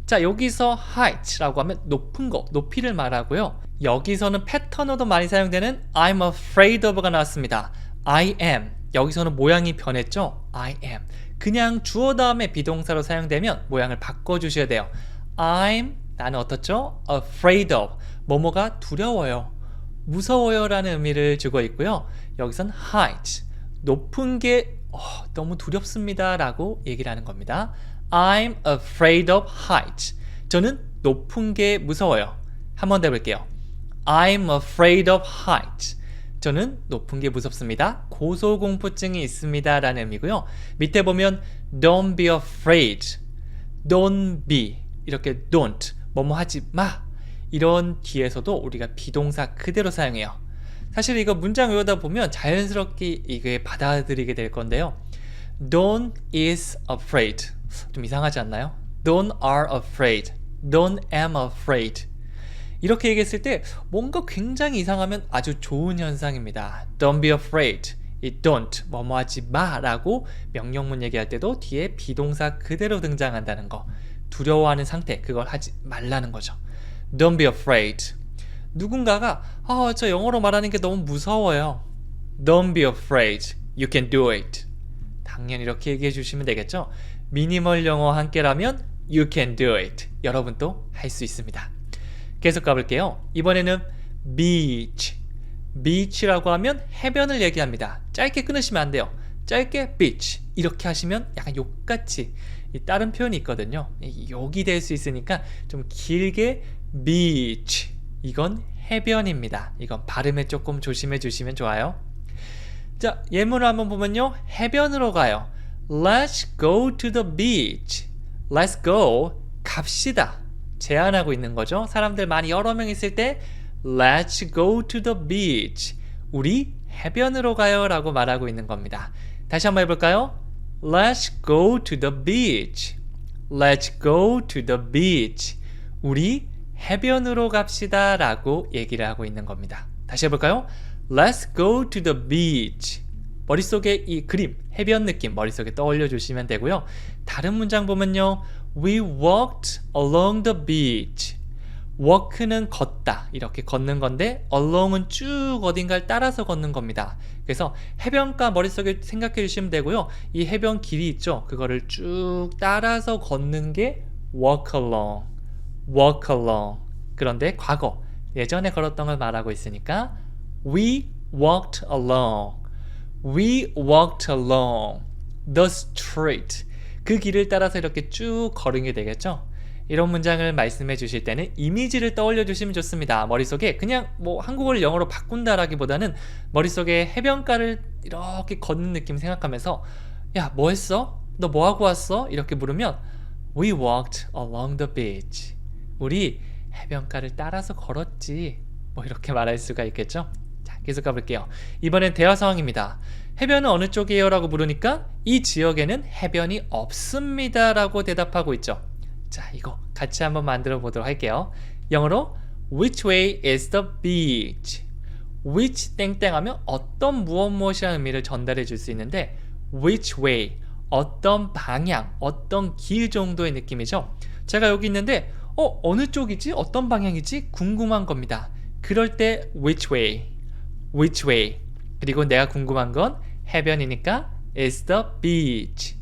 자, 여기서 height라고 하면 높은 거, 높이를 말하고요. 여기서는 패턴으로도 많이 사용되는 I'm afraid of가 나왔습니다. I am. 여기서는 모양이 변했죠? I am. 그냥 주어 다음에 비동사로 사용되면 모양을 바꿔주셔야 돼요. 나는 어떻죠? afraid of. 뭐뭐가 두려워요. 무서워요 라는 의미를 주고 있고요. 여기선 height. 높은 게 너무 두렵습니다 라고 얘기를 하는 겁니다. I'm afraid of heights. 저는 높은 게 무서워요. 한 번 더 해볼게요. I'm afraid of heights. 저는 높은 게 무섭습니다. 고소공포증이 있습니다 라는 의미고요. 밑에 보면 don't be afraid. don't be. 이렇게 don't. 뭐뭐 하지 마. 이런 뒤에서도 우리가 비동사 그대로 사용해요. 사실 이거 문장 외우다 보면 자연스럽게 이게 받아들이게 될 건데요. Don't is afraid. 좀 이상하지 않나요? Don't are afraid. Don't am afraid. 이렇게 얘기했을 때 뭔가 굉장히 이상하면 아주 좋은 현상입니다. Don't be afraid. 이 don't, 뭐뭐 하지 마 라고 명령문 얘기할 때도 뒤에 비동사 그대로 등장한다는 거. 두려워하는 상태, 그걸 하지 말라는 거죠. Don't be afraid. 누군가가 저 영어로 말하는 게 너무 무서워요. Don't be afraid. You can do it. 당연히 이렇게 얘기해 주시면 되겠죠. 미니멀 영어 함께라면 You can do it. 여러분도 할 수 있습니다. 계속 가볼게요. 이번에는 beach. beach라고 하면 해변을 얘기합니다. 짧게 끊으시면 안 돼요. 짧게 beach 이렇게 하시면 약간 욕같이 다른 표현이 있거든요. 욕이 될 수 있으니까 좀 길게 beach. 이건 해변입니다. 이건 발음에 조금 조심해 주시면 좋아요. 자, 예문을 한번 보면요. 해변으로 가요. Let's go to the beach. Let's go. 갑시다. 제안하고 있는 거죠. 사람들 많이 여러 명 있을 때 Let's go to the beach. 우리 해변으로 가요 라고 말하고 있는 겁니다. 다시 한번 해볼까요? Let's go to the beach. Let's go to the beach. 우리 해변으로 갑시다 라고 얘기를 하고 있는 겁니다. 다시 해볼까요? Let's go to the beach. 머릿속에 이 그림, 해변 느낌 머릿속에 떠올려 주시면 되고요. 다른 문장 보면요. We walked along the beach. walk는 걷다 이렇게 걷는 건데 along은 쭉 어딘가를 따라서 걷는 겁니다. 그래서 해변가 머릿속에 생각해 주시면 되고요. 이 해변 길이 있죠. 그거를 쭉 따라서 걷는 게 walk along, walk along. 그런데 과거 예전에 걸었던 걸 말하고 있으니까 we walked along, we walked along the street. 그 길을 따라서 이렇게 쭉 걸은 게 되겠죠. 이런 문장을 말씀해 주실 때는 이미지를 떠올려 주시면 좋습니다. 머릿속에 그냥 뭐 한국어를 영어로 바꾼다라기보다는 머릿속에 해변가를 이렇게 걷는 느낌 생각하면서 야, 뭐 했어? 너 뭐 하고 왔어? 이렇게 물으면 We walked along the beach. 우리 해변가를 따라서 걸었지. 뭐 이렇게 말할 수가 있겠죠. 자, 계속 가볼게요. 이번엔 대화 상황입니다. 해변은 어느 쪽이에요? 라고 물으니까 이 지역에는 해변이 없습니다 라고 대답하고 있죠. 자, 이거 같이 한번 만들어 보도록 할게요. 영어로 Which way is the beach? Which 땡땡 하면 어떤 무엇 무엇이라는 의미를 전달해 줄 수 있는데 Which way, 어떤 방향, 어떤 길 정도의 느낌이죠. 제가 여기 있는데 어느 쪽이지? 어떤 방향이지? 궁금한 겁니다. 그럴 때 which way, which way. 그리고 내가 궁금한 건 해변이니까 is the beach.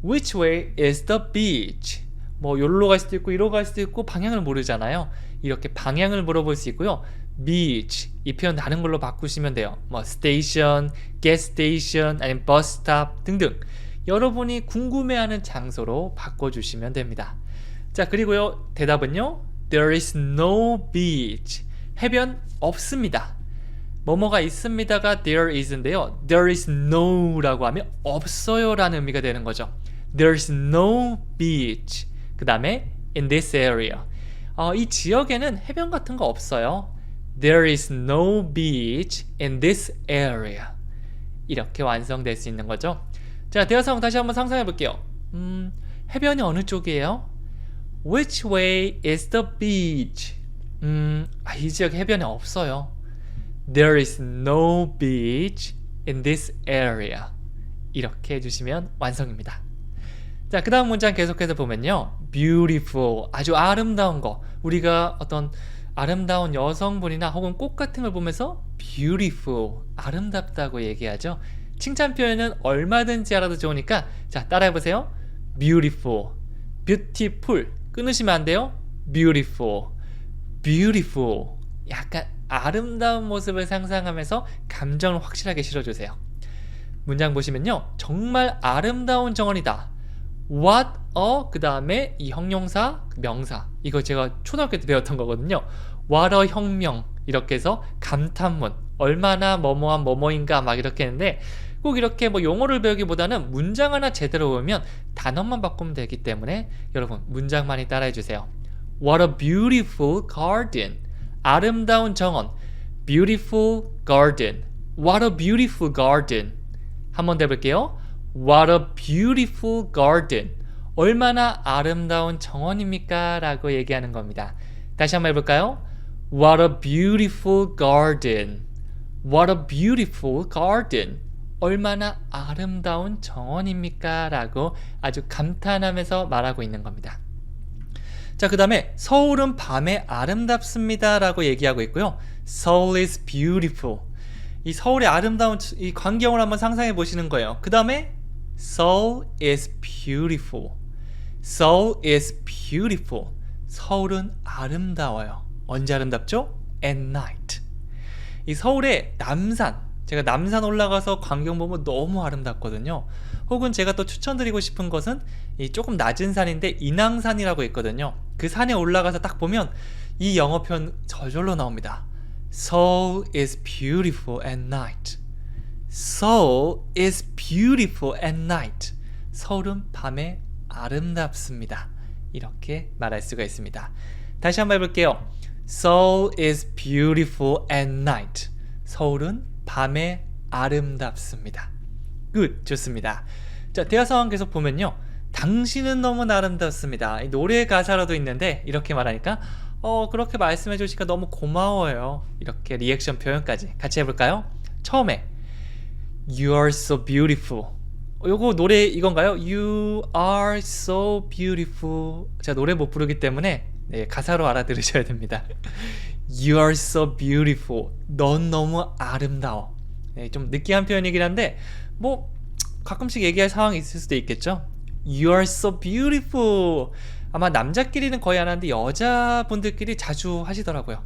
Which way is the beach? 뭐 요로 갈 수도 있고 이로 갈 수도 있고 방향을 모르잖아요. 이렇게 방향을 물어볼 수 있고요. beach 이 표현 다른 걸로 바꾸시면 돼요. 뭐 station, gas station, 아니면 bus stop 등등 여러분이 궁금해하는 장소로 바꿔주시면 됩니다. 자, 그리고요 대답은요 there is no beach. 해변 없습니다. 뭐뭐가 있습니다가 there is인데요. there is no 라고 하면 없어요 라는 의미가 되는 거죠. there is no beach. 그 다음에 in this area. 이 지역에는 해변 같은 거 없어요. There is no beach in this area. 이렇게 완성될 수 있는 거죠. 자, 대화 상황 다시 한번 상상해 볼게요. 해변이 어느 쪽이에요? Which way is the beach? 이 지역 해변이 없어요. There is no beach in this area. 이렇게 해주시면 완성입니다. 자, 그 다음 문장 계속해서 보면요. beautiful, 아주 아름다운 거. 우리가 어떤 아름다운 여성분이나 혹은 꽃 같은 걸 보면서 beautiful, 아름답다고 얘기하죠. 칭찬 표현은 얼마든지 알아도 좋으니까 자, 따라해보세요. beautiful, beautiful, 끊으시면 안 돼요. beautiful, beautiful. 약간 아름다운 모습을 상상하면서 감정을 확실하게 실어주세요. 문장 보시면요. 정말 아름다운 정원이다. What a 그 다음에 이 형용사 명사 이거 제가 초등학교 때 배웠던 거거든요. What a 혁명 이렇게 해서 감탄문 얼마나 뭐뭐한 뭐뭐인가 막 이렇게 했는데 꼭 이렇게 뭐 용어를 배우기보다는 문장 하나 제대로 외우면 단어만 바꾸면 되기 때문에 여러분 문장 많이 따라해 주세요. What a beautiful garden. 아름다운 정원. Beautiful garden. What a beautiful garden. 한 번 더 해볼게요. What a beautiful garden. 얼마나 아름다운 정원입니까? 라고 얘기하는 겁니다. 다시 한번 해볼까요? What a beautiful garden. What a beautiful garden. 얼마나 아름다운 정원입니까? 라고 아주 감탄하면서 말하고 있는 겁니다. 자, 그 다음에 서울은 밤에 아름답습니다. 라고 얘기하고 있고요. Seoul is beautiful. 이 서울의 아름다운 이 광경을 한번 상상해 보시는 거예요. 그 다음에 Seoul is beautiful. Seoul is beautiful. 서울은 아름다워요. 언제 아름답죠? At night. 이 서울의 남산, 제가 남산 올라가서 광경 보면 너무 아름답거든요. 혹은 제가 또 추천드리고 싶은 것은 이 조금 낮은 산인데 인왕산이라고 있거든요. 그 산에 올라가서 딱 보면 이 영어 표현 저절로 나옵니다. Seoul is beautiful at night. Seoul is beautiful at night. 서울은 밤에 아름답습니다. 이렇게 말할 수가 있습니다. 다시 한번 해볼게요. Seoul is beautiful at night. 서울은 밤에 아름답습니다. 굿, 좋습니다. 자, 대화 상황 계속 보면요. 당신은 너무 아름답습니다. 이 노래 가사로도 있는데 이렇게 말하니까 그렇게 말씀해 주시니까 너무 고마워요. 이렇게 리액션 표현까지 같이 해볼까요? 처음에 You are so beautiful. 요거 노래 이건가요? You are so beautiful. 제가 노래 못 부르기 때문에 네, 가사로 알아들으셔야 됩니다. You are so beautiful. 넌 너무 아름다워. 네, 좀 느끼한 표현이긴 한데 뭐 가끔씩 얘기할 상황이 있을 수도 있겠죠. You are so beautiful. 아마 남자끼리는 거의 안 하는데 여자분들끼리 자주 하시더라고요.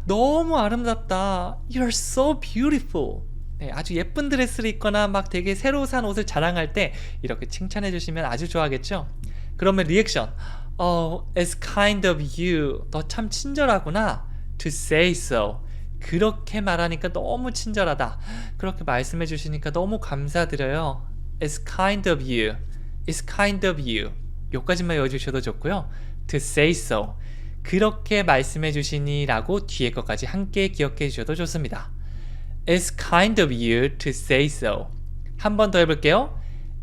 너무 아름답다. You're so beautiful. 네, 아주 예쁜 드레스를 입거나 막 되게 새로 산 옷을 자랑할 때 이렇게 칭찬해 주시면 아주 좋아하겠죠. 그러면 리액션. It's kind of you. 너 참 친절하구나. To say so. 그렇게 말하니까 너무 친절하다. 그렇게 말씀해 주시니까 너무 감사드려요. It's kind of you. It's kind of you. 요까지만 외워주셔도 좋고요. To say so. 그렇게 말씀해 주시니 라고 뒤에 것까지 함께 기억해 주셔도 좋습니다. It's kind of you to say so. 한 번 더 해볼게요.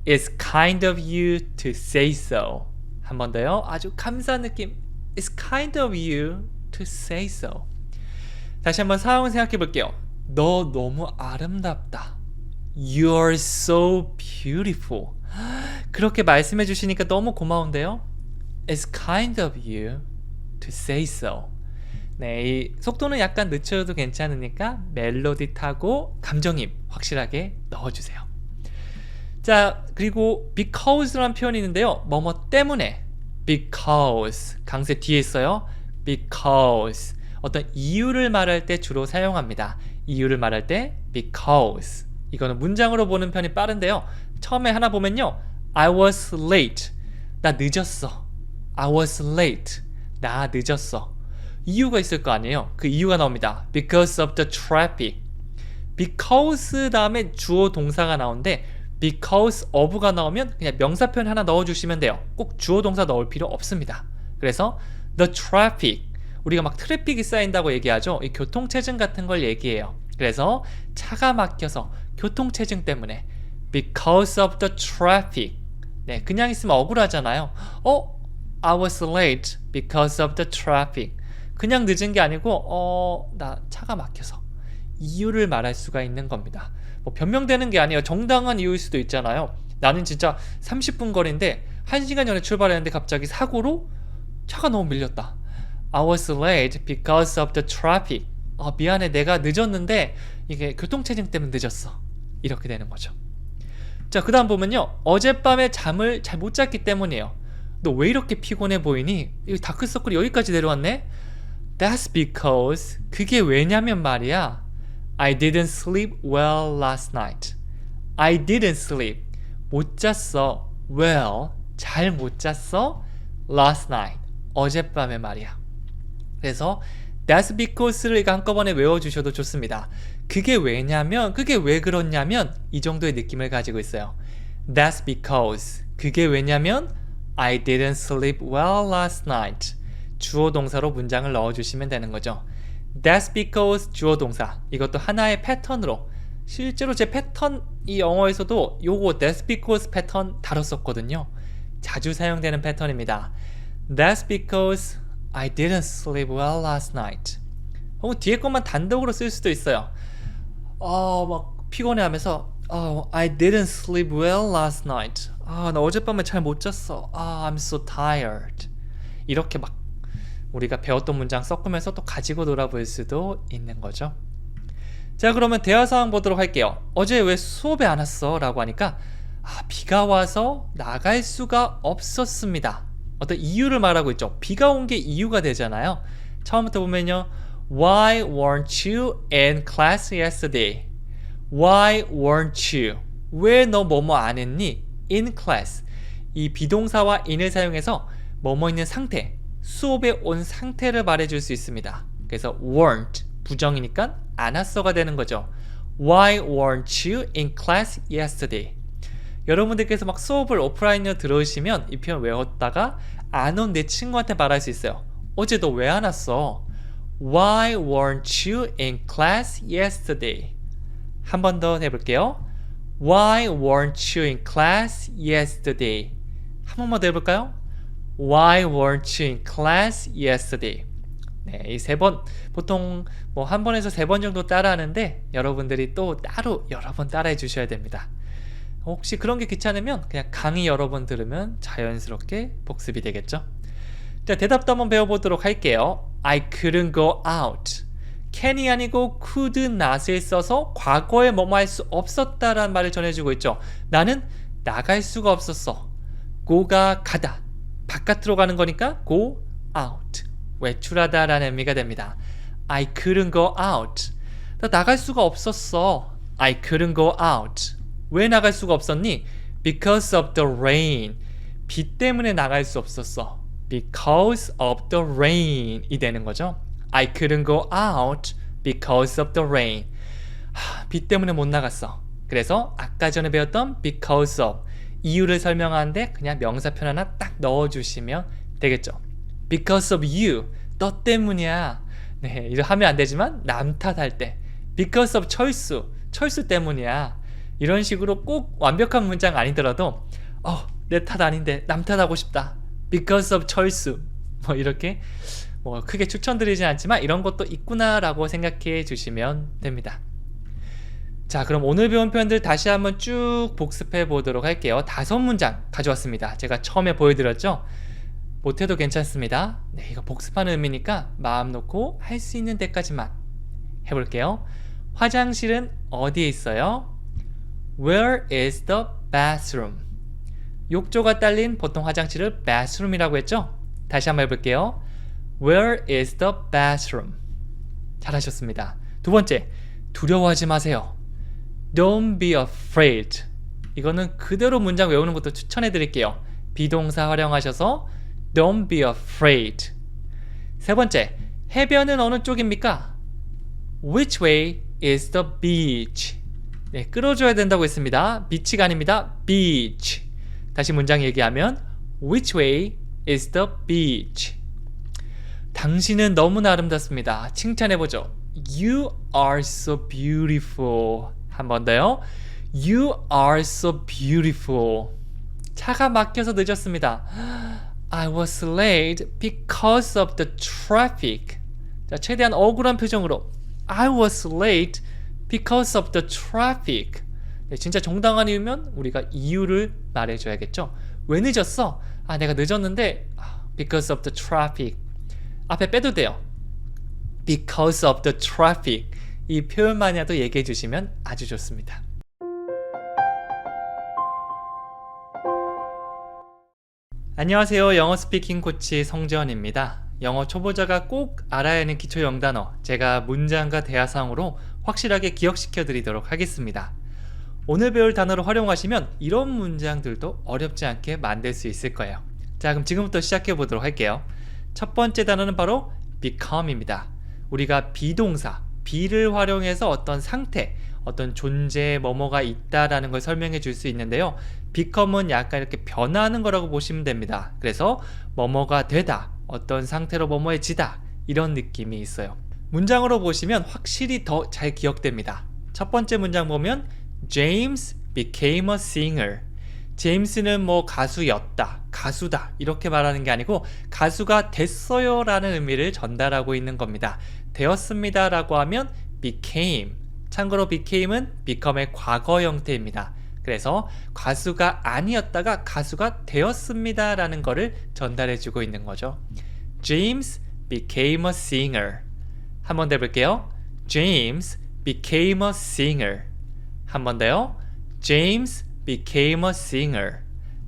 It's kind of you to say so. 한 번 더요. 아주 감사한 느낌. It's kind of you to say so. 다시 한번 상황을 생각해 볼게요. 너 너무 아름답다. You're so beautiful. 그렇게 말씀해 주시니까 너무 고마운데요. It's kind of you to say so. 네, 이 속도는 약간 늦춰도 괜찮으니까 멜로디 타고 감정입 확실하게 넣어주세요. 자, 그리고 because라는 표현이 있는데요. 뭐뭐 때문에. because 강세 뒤에 있어요. because 어떤 이유를 말할 때 주로 사용합니다. 이유를 말할 때 because. 이거는 문장으로 보는 편이 빠른데요. 처음에 하나 보면요. I was late. 나 늦었어. I was late. 나 늦었어. 이유가 있을 거 아니에요. 그 이유가 나옵니다. Because of the traffic. because 다음에 주어 동사가 나오는데 because of가 나오면 그냥 명사편 하나 넣어주시면 돼요. 꼭 주어 동사 넣을 필요 없습니다. 그래서 the traffic. 우리가 막 트래픽이 쌓인다고 얘기하죠. 이 교통체증 같은 걸 얘기해요. 그래서 차가 막혀서 교통체증 때문에 because of the traffic. 네, 그냥 있으면 억울하잖아요. I was late because of the traffic. 그냥 늦은 게 아니고 나 차가 막혀서 이유를 말할 수가 있는 겁니다. 뭐 변명되는 게 아니에요. 정당한 이유일 수도 있잖아요. 나는 진짜 30분 거리인데 1시간 전에 출발했는데 갑자기 사고로 차가 너무 밀렸다. I was late because of the traffic. 미안해, 내가 늦었는데 이게 교통체증 때문에 늦었어. 이렇게 되는 거죠. 자, 그 다음 보면요. 어젯밤에 잠을 잘 못 잤기 때문이에요. 너 왜 이렇게 피곤해 보이니? 이 다크서클이 여기까지 내려왔네? That's because 그게 왜냐면 말이야. I didn't sleep well last night. I didn't sleep. 못 잤어. Well. 잘 못 잤어. Last night. 어젯밤에 말이야. 그래서 That's because를 이거 한꺼번에 외워주셔도 좋습니다. 그게 왜냐면, 그게 왜 그렇냐면 이 정도의 느낌을 가지고 있어요. That's because. 그게 왜냐면 I didn't sleep well last night. 주어 동사로 문장을 넣어주시면 되는 거죠. That's because 주어 동사. 이것도 하나의 패턴으로. 실제로 제 패턴 이 영어에서도 요거 That's because 패턴 다뤘었거든요. 자주 사용되는 패턴입니다. That's because I didn't sleep well last night. 혹은 뒤에 것만 단독으로 쓸 수도 있어요. 막 피곤해하면서 I didn't sleep well last night. 나 어젯밤에 잘 못 잤어. I'm so tired. 이렇게 막 우리가 배웠던 문장 섞으면서 또 가지고 놀아볼 수도 있는 거죠. 자, 그러면 대화 상황 보도록 할게요. 어제 왜 수업에 안 왔어? 라고 하니까 비가 와서 나갈 수가 없었습니다. 어떤 이유를 말하고 있죠. 비가 온 게 이유가 되잖아요. 처음부터 보면요. Why weren't you in class yesterday? Why weren't you? 왜 너 뭐뭐 안 했니? In class. 이 비동사와 in을 사용해서 뭐뭐 있는 상태, 수업에 온 상태를 말해줄 수 있습니다. 그래서 weren't, 부정이니까 안 왔어가 되는 거죠. Why weren't you in class yesterday? 여러분들께서 막 수업을 오프라인으로 들어오시면 이 표현 외웠다가 안 온 내 친구한테 말할 수 있어요. 어제 너 왜 안 왔어? Why weren't you in class yesterday? 한 번 더 해볼게요. Why weren't you in class yesterday? 한 번만 더 해볼까요? Why weren't you in class yesterday? 네, 이 세 번 보통 뭐 한 번에서 세 번 정도 따라하는데 여러분들이 또 따로 여러 번 따라해 주셔야 됩니다. 혹시 그런 게 귀찮으면 그냥 강의 여러 번 들으면 자연스럽게 복습이 되겠죠. 자, 대답도 한번 배워보도록 할게요. I couldn't go out. can이 아니고 could not을 써서 과거에 뭐뭐 할 수 없었다라는 말을 전해주고 있죠. 나는 나갈 수가 없었어. go가 가다. 바깥으로 가는 거니까 go out. 외출하다 라는 의미가 됩니다. I couldn't go out. 나 나갈 수가 없었어. I couldn't go out. 왜 나갈 수가 없었니? Because of the rain. 비 때문에 나갈 수 없었어. Because of the rain 이 되는 거죠. I couldn't go out because of the rain. 비 때문에 못 나갔어. 그래서 아까 전에 배웠던 because of 이유를 설명하는데 그냥 명사편 하나 딱 넣어주시면 되겠죠. Because of you. 너 때문이야. 네, 이거 하면 안 되지만 남 탓할 때 because of 철수 때문이야. 이런 식으로 꼭 완벽한 문장 아니더라도 내 탓 아닌데 남 탓하고 싶다. Because of 철수. 뭐 이렇게 뭐 크게 추천드리진 않지만 이런 것도 있구나라고 생각해 주시면 됩니다. 자, 그럼 오늘 배운 표현들 다시 한번 쭉 복습해 보도록 할게요. 5문장 가져왔습니다. 제가 처음에 보여드렸죠? 못해도 괜찮습니다. 네, 이거 복습하는 의미니까 마음 놓고 할 수 있는 데까지만 해볼게요. 화장실은 어디에 있어요? Where is the bathroom? 욕조가 딸린 보통 화장실을 bathroom이라고 했죠? 다시 한번 해볼게요. Where is the bathroom? 잘하셨습니다. 두 번째, 두려워하지 마세요. Don't be afraid. 이거는 그대로 문장 외우는 것도 추천해 드릴게요. 비동사 활용하셔서 Don't be afraid. 세 번째, 해변은 어느 쪽입니까? Which way is the beach? 네, 끌어줘야 된다고 했습니다. beach가 아닙니다. beach. 다시 문장 얘기하면 Which way is the beach? 당신은 너무나 아름답습니다. 칭찬해보죠. You are so beautiful. 한 번 더요. You are so beautiful. 차가 막혀서 늦었습니다. I was late because of the traffic. 자, 최대한 억울한 표정으로 I was late because of the traffic. 네, 진짜 정당한 이유면 우리가 이유를 말해줘야겠죠. 왜 늦었어? 내가 늦었는데 because of the traffic. 앞에 빼도 돼요. Because of the traffic. 이 표현만이라도 얘기해 주시면 아주 좋습니다. 안녕하세요. 영어 스피킹 코치 성재원입니다. 영어 초보자가 꼭 알아야 하는 기초 영단어 제가 문장과 대화상으로 확실하게 기억시켜 드리도록 하겠습니다. 오늘 배울 단어를 활용하시면 이런 문장들도 어렵지 않게 만들 수 있을 거예요. 자, 그럼 지금부터 시작해 보도록 할게요. 첫 번째 단어는 바로 become입니다. 우리가 비동사, be를 활용해서 어떤 상태, 어떤 존재, 뭐뭐가 있다라는 걸 설명해 줄 수 있는데요. become은 약간 이렇게 변화하는 거라고 보시면 됩니다. 그래서 뭐뭐가 되다, 어떤 상태로 뭐뭐해지다 이런 느낌이 있어요. 문장으로 보시면 확실히 더 잘 기억됩니다. 첫 번째 문장 보면 James became a singer. 제임스는 뭐 가수였다, 가수다 이렇게 말하는 게 아니고 가수가 됐어요 라는 의미를 전달하고 있는 겁니다. 되었습니다 라고 하면 became. 참고로 became은 become의 과거 형태입니다. 그래서 가수가 아니었다가 가수가 되었습니다 라는 거를 전달해 주고 있는 거죠. James became a singer. 한번 더 해볼게요. James became a singer. 한 번 더요. James became a singer.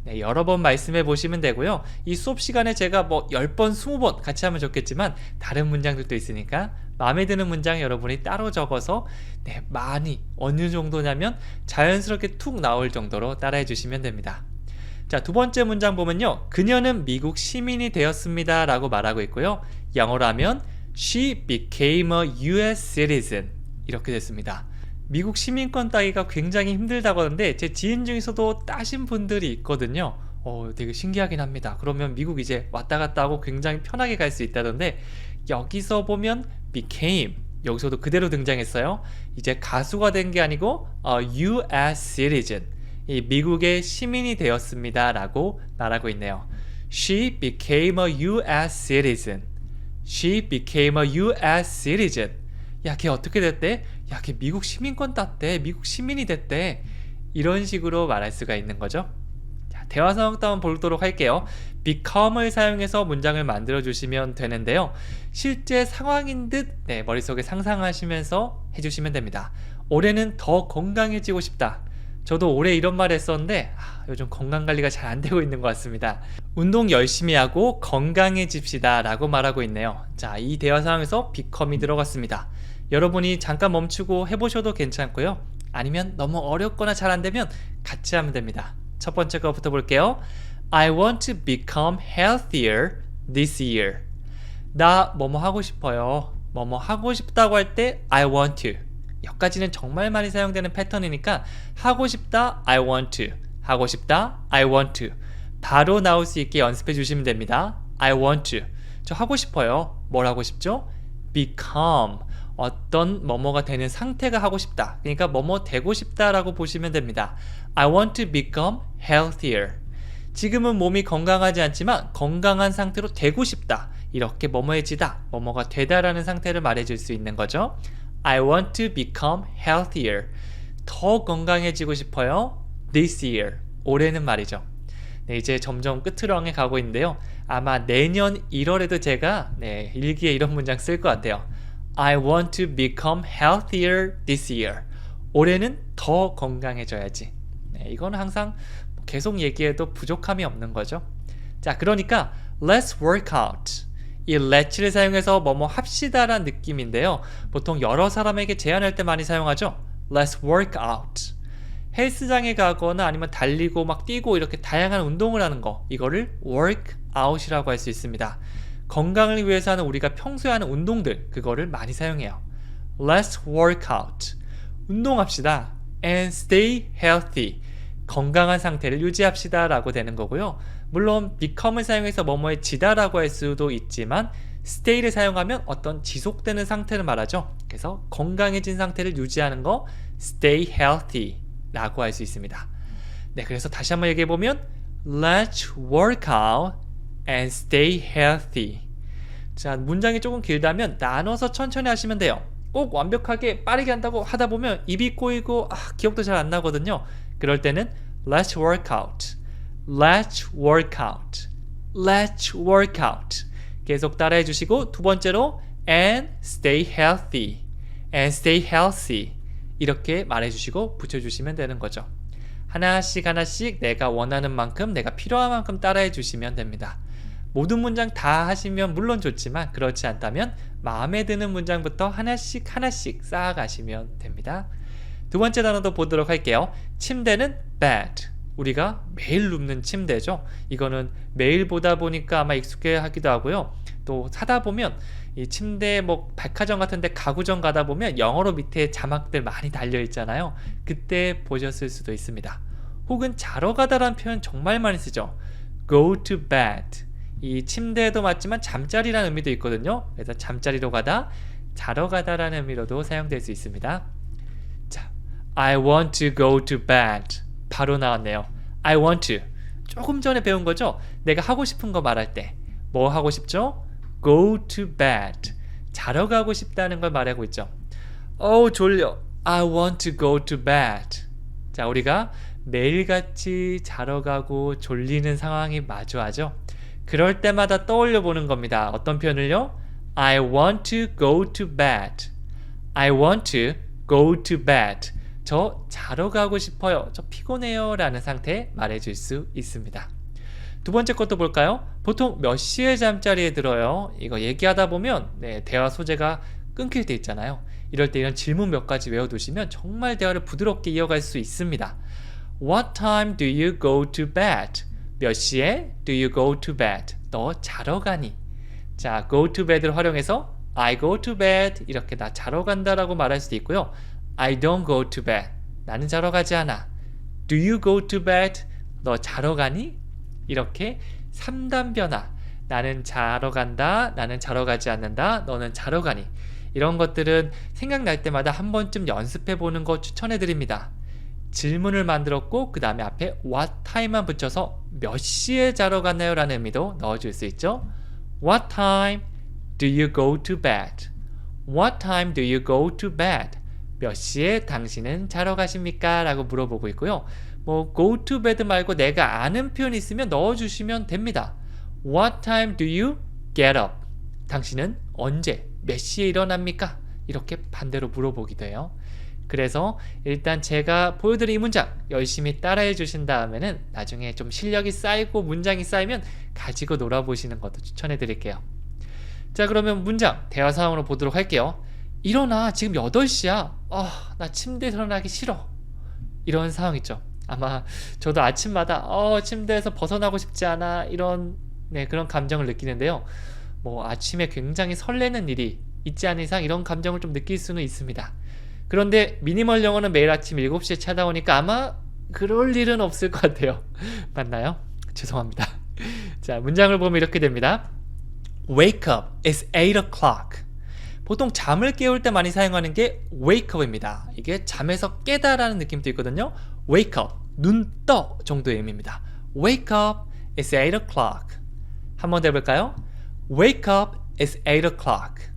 네, 여러 번 말씀해 보시면 되고요. 이 수업 시간에 제가 뭐 10번, 20번 같이 하면 좋겠지만 다른 문장들도 있으니까 마음에 드는 문장 여러분이 따로 적어서 많이 어느 정도냐면 자연스럽게 툭 나올 정도로 따라해 주시면 됩니다. 자, 두 번째 문장 보면요. 그녀는 미국 시민이 되었습니다 라고 말하고 있고요. 영어로 하면 She became a US citizen 이렇게 됐습니다. 미국 시민권 따기가 굉장히 힘들다고 하는데 제 지인 중에서도 따신 분들이 있거든요. 되게 신기하긴 합니다. 그러면 미국 이제 왔다 갔다 하고 굉장히 편하게 갈 수 있다던데 여기서 보면 became 여기서도 그대로 등장했어요. 이제 가수가 된 게 아니고 US citizen 이 미국의 시민이 되었습니다 라고 말하고 있네요. She became a US citizen. She became a US citizen. 야, 걔 어떻게 됐대? 야, 걔 미국 시민권 땄대. 미국 시민이 됐대. 이런 식으로 말할 수가 있는 거죠. 자, 대화 상황 또 한번 보도록 할게요. become을 사용해서 문장을 만들어 주시면 되는데요. 실제 상황인 듯 머릿속에 상상하시면서 해주시면 됩니다. 올해는 더 건강해지고 싶다. 저도 올해 이런 말 했었는데 요즘 건강관리가 잘 안되고 있는 것 같습니다. 운동 열심히 하고 건강해집시다 라고 말하고 있네요. 자, 이 대화 상황에서 become이 들어갔습니다. 여러분이 잠깐 멈추고 해보셔도 괜찮고요. 아니면 너무 어렵거나 잘 안되면 같이 하면 됩니다. 첫 번째 거부터 볼게요. I want to become healthier this year. 나 뭐뭐 하고 싶어요. 뭐뭐 하고 싶다고 할 때 I want to. 여기까지는 정말 많이 사용되는 패턴이니까 하고 싶다 I want to, 하고 싶다 I want to 바로 나올 수 있게 연습해 주시면 됩니다. I want to. 저 하고 싶어요. 뭘 하고 싶죠? become. 어떤 뭐뭐가 되는 상태가 하고 싶다. 그러니까 뭐뭐 되고 싶다 라고 보시면 됩니다. I want to become healthier. 지금은 몸이 건강하지 않지만 건강한 상태로 되고 싶다. 이렇게 뭐뭐해지다, 뭐뭐가 되다라는 상태를 말해줄 수 있는 거죠. I want to become healthier. 더 건강해지고 싶어요. This year. 올해는 말이죠. 네, 이제 점점 끝으로 향해 가고 있는데요. 아마 내년 1월에도 제가 일기에 이런 문장 쓸 것 같아요. I want to become healthier this year. 올해는 더 건강해져야지. 이거는 항상 계속 얘기해도 부족함이 없는 거죠. 자, 그러니까 let's work out. 이 let'를 사용해서 뭐뭐 합시다라는 느낌인데요. 보통 여러 사람에게 제안할 때 많이 사용하죠. Let's work out. 헬스장에 가거나 아니면 달리고 막 뛰고 이렇게 다양한 운동을 하는 거, 이거를 work out이라고 할 수 있습니다. 건강을 위해서 하는 우리가 평소에 하는 운동들, 그거를 많이 사용해요. Let's work out. 운동합시다. And stay healthy. 건강한 상태를 유지합시다 라고 되는 거고요. 물론 become을 사용해서 뭐뭐해지다 라고 할 수도 있지만 stay를 사용하면 어떤 지속되는 상태를 말하죠. 그래서 건강해진 상태를 유지하는 거 stay healthy 라고 할 수 있습니다. 네, 그래서 다시 한번 얘기해보면 Let's work out and stay healthy. 자, 문장이 조금 길다면 나눠서 천천히 하시면 돼요. 꼭 완벽하게 빠르게 한다고 하다 보면 입이 꼬이고 기억도 잘 안 나거든요. 그럴 때는 Let's work out. Let's work out. Let's work out. 계속 따라해 주시고 두 번째로 and stay healthy. And stay healthy. 이렇게 말해 주시고 붙여 주시면 되는 거죠. 하나씩 하나씩 내가 원하는 만큼, 내가 필요한 만큼 따라해 주시면 됩니다. 모든 문장 다 하시면 물론 좋지만 그렇지 않다면 마음에 드는 문장부터 하나씩 하나씩 쌓아가시면 됩니다. 두 번째 단어도 보도록 할게요. 침대는 bed. 우리가 매일 눕는 침대죠. 이거는 매일 보다 보니까 아마 익숙해 하기도 하고요. 또 사다 보면 이 침대 백화점 같은데 가구점 가다 보면 영어로 밑에 자막들 많이 달려 있잖아요. 그때 보셨을 수도 있습니다. 혹은 자러 가다라는 표현 정말 많이 쓰죠. Go to bed. 이 침대에도 맞지만 잠자리라는 의미도 있거든요. 그래서 잠자리로 가다, 자러 가다라는 의미로도 사용될 수 있습니다. 자, I want to go to bed. 바로 나왔네요. I want to. 조금 전에 배운 거죠? 내가 하고 싶은 거 말할 때 뭐 하고 싶죠? Go to bed. 자러 가고 싶다는 걸 말하고 있죠. 졸려. I want to go to bed. 자, 우리가 매일같이 자러 가고 졸리는 상황이 마주하죠. 그럴 때마다 떠올려 보는 겁니다. 어떤 표현을요? I want to go to bed. I want to go to bed. 저 자러 가고 싶어요. 저 피곤해요. 라는 상태 말해줄 수 있습니다. 두 번째 것도 볼까요? 보통 몇 시에 잠자리에 들어요? 이거 얘기하다 보면 대화 소재가 끊길 때 있잖아요. 이럴 때 이런 질문 몇 가지 외워두시면 정말 대화를 부드럽게 이어갈 수 있습니다. What time do you go to bed? 몇 시에 do you go to bed? 너 자러 가니? 자, go to bed를 활용해서 I go to bed 이렇게 나 자러 간다라고 말할 수도 있고요. I don't go to bed. 나는 자러 가지 않아. Do you go to bed? 너 자러 가니? 이렇게 3단 변화. 나는 자러 간다. 나는 자러 가지 않는다. 너는 자러 가니? 이런 것들은 생각날 때마다 한 번쯤 연습해 보는 거 추천해 드립니다. 질문을 만들었고 그 다음에 앞에 what time만 붙여서 몇 시에 자러 갔나요? 라는 의미도 넣어줄 수 있죠. What time do you go to bed? What time do you go to bed? 몇 시에 당신은 자러 가십니까? 라고 물어보고 있고요. 뭐 go to bed 말고 내가 아는 표현이 있으면 넣어주시면 됩니다. What time do you get up? 당신은 언제, 몇 시에 일어납니까? 이렇게 반대로 물어보기도 해요. 그래서 일단 제가 보여드린 이 문장 열심히 따라해 주신 다음에는 나중에 좀 실력이 쌓이고 문장이 쌓이면 가지고 놀아보시는 것도 추천해 드릴게요. 자, 그러면 문장 대화 상황으로 보도록 할게요. 일어나, 지금 8시야. 나 침대에서 일어나기 싫어. 이런 상황 있죠. 아마 저도 아침마다 침대에서 벗어나고 싶지 않아, 이런 그런 감정을 느끼는데요. 뭐 아침에 굉장히 설레는 일이 있지 않은 이상 이런 감정을 좀 느낄 수는 있습니다. 그런데 미니멀 영어는 매일 아침 7시에 찾아오니까 아마 그럴 일은 없을 것 같아요. 맞나요? 죄송합니다. 자, 문장을 보면 이렇게 됩니다. Wake up, it's 8 o'clock. 보통 잠을 깨울 때 많이 사용하는 게 wake up입니다. 이게 잠에서 깨다라는 느낌도 있거든요. wake up, 눈 떠 정도의 의미입니다. wake up, it's 8 o'clock. 한 번 더 해볼까요? wake up, it's 8 o'clock.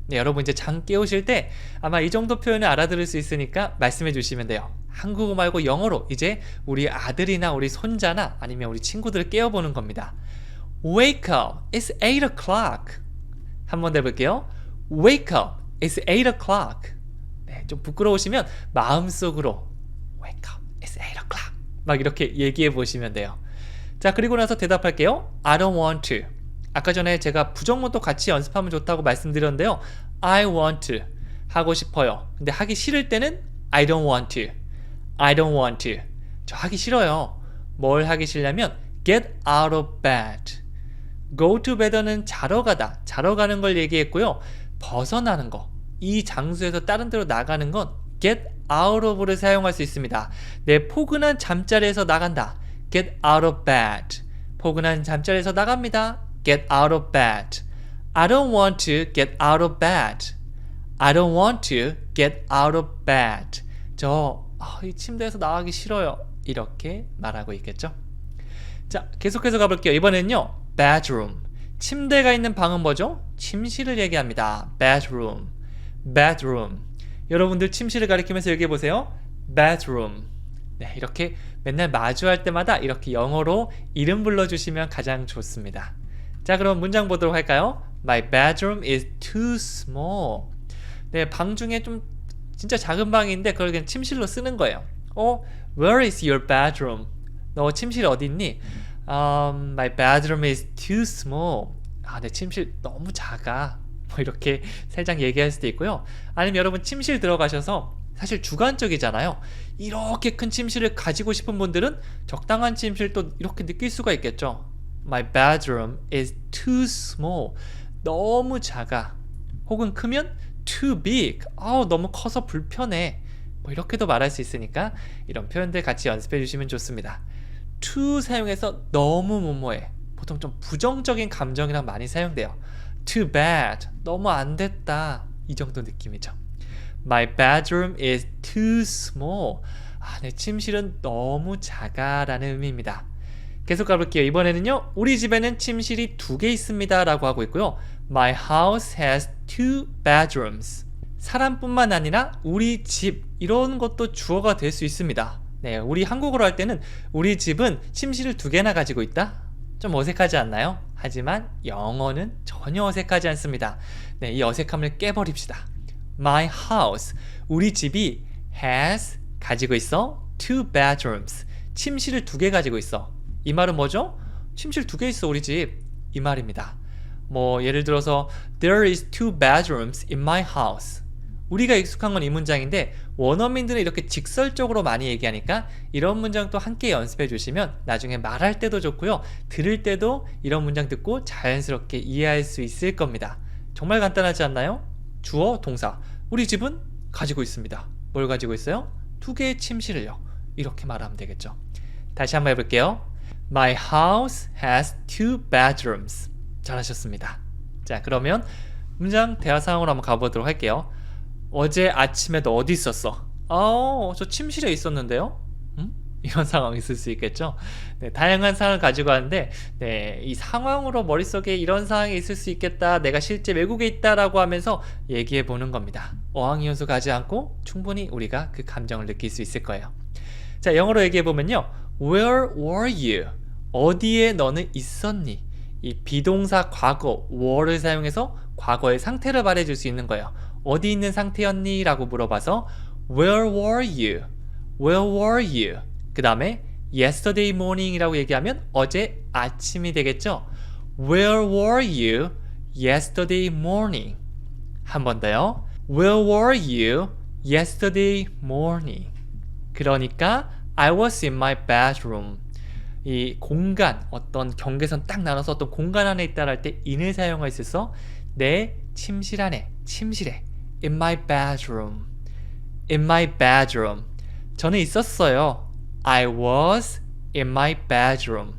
네, 여러분 이제 잠 깨우실 때 아마 이 정도 표현을 알아들을 수 있으니까 말씀해 주시면 돼요. 한국어 말고 영어로 이제 우리 아들이나 우리 손자나 아니면 우리 친구들을 깨워보는 겁니다. Wake up, it's 8 o'clock. 한 번 더 해볼게요. Wake up, it's 8 o'clock. 네, 좀 부끄러우시면 마음속으로 Wake up, it's 8 o'clock. 막 이렇게 얘기해 보시면 돼요. 자, 그리고 나서 대답할게요. I don't want to. 아까 전에 제가 부정문도 같이 연습하면 좋다고 말씀드렸는데요. I want to. 하고 싶어요. 근데 하기 싫을 때는 I don't want to. I don't want to. 저 하기 싫어요. 뭘 하기 싫냐면 get out of bed. go to bed는 자러 가다, 자러 가는 걸 얘기했고요. 벗어나는 거, 이 장소에서 다른 데로 나가는 건 get out of를 사용할 수 있습니다. 내 포근한 잠자리에서 나간다. get out of bed. 포근한 잠자리에서 나갑니다. get out of bed. I don't want to get out of bed. I don't want to get out of bed. 이 침대에서 나가기 싫어요. 이렇게 말하고 있겠죠. 자, 계속해서 가볼게요. 이번에는요, bedroom. 침대가 있는 방은 뭐죠? 침실을 얘기합니다. bedroom. bedroom. 여러분들 침실을 가리키면서 얘기해보세요. bedroom. 네, 이렇게 맨날 마주할 때마다 이렇게 영어로 이름 불러주시면 가장 좋습니다. 자, 그럼 문장 보도록 할까요? My bedroom is too small. 네, 방 중에 좀 진짜 작은 방인데 그걸 그냥 침실로 쓰는 거예요. Where is your bedroom? 너 침실 어디 있니? My bedroom is too small. 내 침실 너무 작아. 뭐 이렇게 살짝 얘기할 수도 있고요. 아니면 여러분 침실 들어가셔서 사실 주관적이잖아요. 이렇게 큰 침실을 가지고 싶은 분들은 적당한 침실도 이렇게 느낄 수가 있겠죠. My bedroom is too small. 너무 작아. 혹은 크면 too big. 너무 커서 불편해. 뭐 이렇게도 말할 수 있으니까 이런 표현들 같이 연습해 주시면 좋습니다. too 사용해서 너무 뭐뭐해. 보통 좀 부정적인 감정이랑 많이 사용돼요. too bad. 너무 안 됐다. 이 정도 느낌이죠. My bedroom is too small. 내 침실은 너무 작아 라는 의미입니다. 계속 가볼게요. 이번에는요, 우리 집에는 침실이 2개 있습니다 라고 하고 있고요. My house has 2 bedrooms. 사람뿐만 아니라 우리 집, 이런 것도 주어가 될 수 있습니다. 네, 우리 한국어로 할 때는 우리 집은 침실을 2개나 가지고 있다? 좀 어색하지 않나요? 하지만 영어는 전혀 어색하지 않습니다. 네, 이 어색함을 깨버립시다. My house, 우리 집이 has, 가지고 있어 2 bedrooms. 침실을 2개 가지고 있어. 이 말은 뭐죠? 침실 2개 있어 우리 집. 이 말입니다. 뭐 예를 들어서 There is 2 bedrooms in my house. 우리가 익숙한 건 이 문장인데 원어민들은 이렇게 직설적으로 많이 얘기하니까 이런 문장도 함께 연습해 주시면 나중에 말할 때도 좋고요. 들을 때도 이런 문장 듣고 자연스럽게 이해할 수 있을 겁니다. 정말 간단하지 않나요? 주어, 동사. 우리 집은 가지고 있습니다. 뭘 가지고 있어요? 2개의 침실을요. 이렇게 말하면 되겠죠. 다시 한번 해볼게요. My house has 2 bedrooms. 잘하셨습니다. 자, 그러면 문장 대화 상황으로 한번 가보도록 할게요. 어제 아침에 너 어디 있었어? 저 침실에 있었는데요? 이런 상황이 있을 수 있겠죠. 네, 다양한 상황을 가지고 하는데 이 상황으로 머릿속에 이런 상황이 있을 수 있겠다, 내가 실제 외국에 있다라고 하면서 얘기해 보는 겁니다. 어학연수 가지 않고 충분히 우리가 그 감정을 느낄 수 있을 거예요. 자, 영어로 얘기해보면요. Where were you? 어디에 너는 있었니? 이 비동사 과거 were를 사용해서 과거의 상태를 말해줄 수 있는 거예요. 어디 있는 상태였니? 라고 물어봐서 Where were you? Where were you? 그 다음에 yesterday morning이라고 얘기하면 어제 아침이 되겠죠. Where were you yesterday morning? 한 번 더요. Where were you yesterday morning? 그러니까 I was in my bedroom. 이 공간, 어떤 경계선 딱 나눠서 어떤 공간 안에 있다라 할 때 in을 사용할 수 있어. 내 침실 안에, 침실에. In my bedroom. In my bedroom. 저는 있었어요. I was in my bedroom.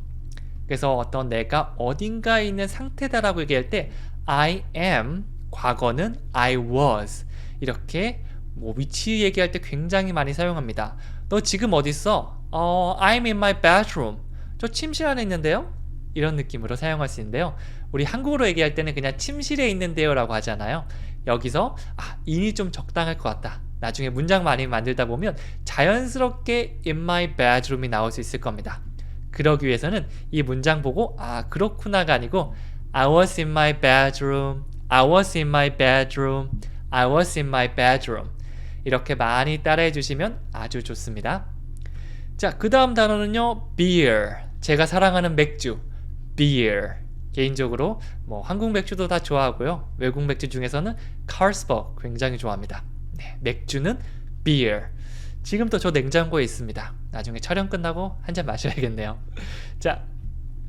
그래서 어떤 내가 어딘가에 있는 상태다라고 얘기할 때 I am, 과거는 I was. 이렇게 뭐 위치 얘기할 때 굉장히 많이 사용합니다. 너 지금 어디 있어? I'm in my bedroom. 저 침실 안에 있는데요? 이런 느낌으로 사용할 수 있는데요. 우리 한국어로 얘기할 때는 그냥 침실에 있는데요 라고 하잖아요. 여기서 in이 좀 적당할 것 같다. 나중에 문장 많이 만들다 보면 자연스럽게 in my bedroom이 나올 수 있을 겁니다. 그러기 위해서는 이 문장 보고 그렇구나가 아니고 I was in my bedroom, I was in my bedroom, I was in my bedroom. 이렇게 많이 따라해 주시면 아주 좋습니다. 자, 그 다음 단어는요, beer. 제가 사랑하는 맥주, beer. 개인적으로 뭐 한국 맥주도 다 좋아하고요. 외국 맥주 중에서는 Carlsberg 굉장히 좋아합니다. 네, 맥주는 beer. 지금도 저 냉장고에 있습니다. 나중에 촬영 끝나고 한 잔 마셔야겠네요. 자,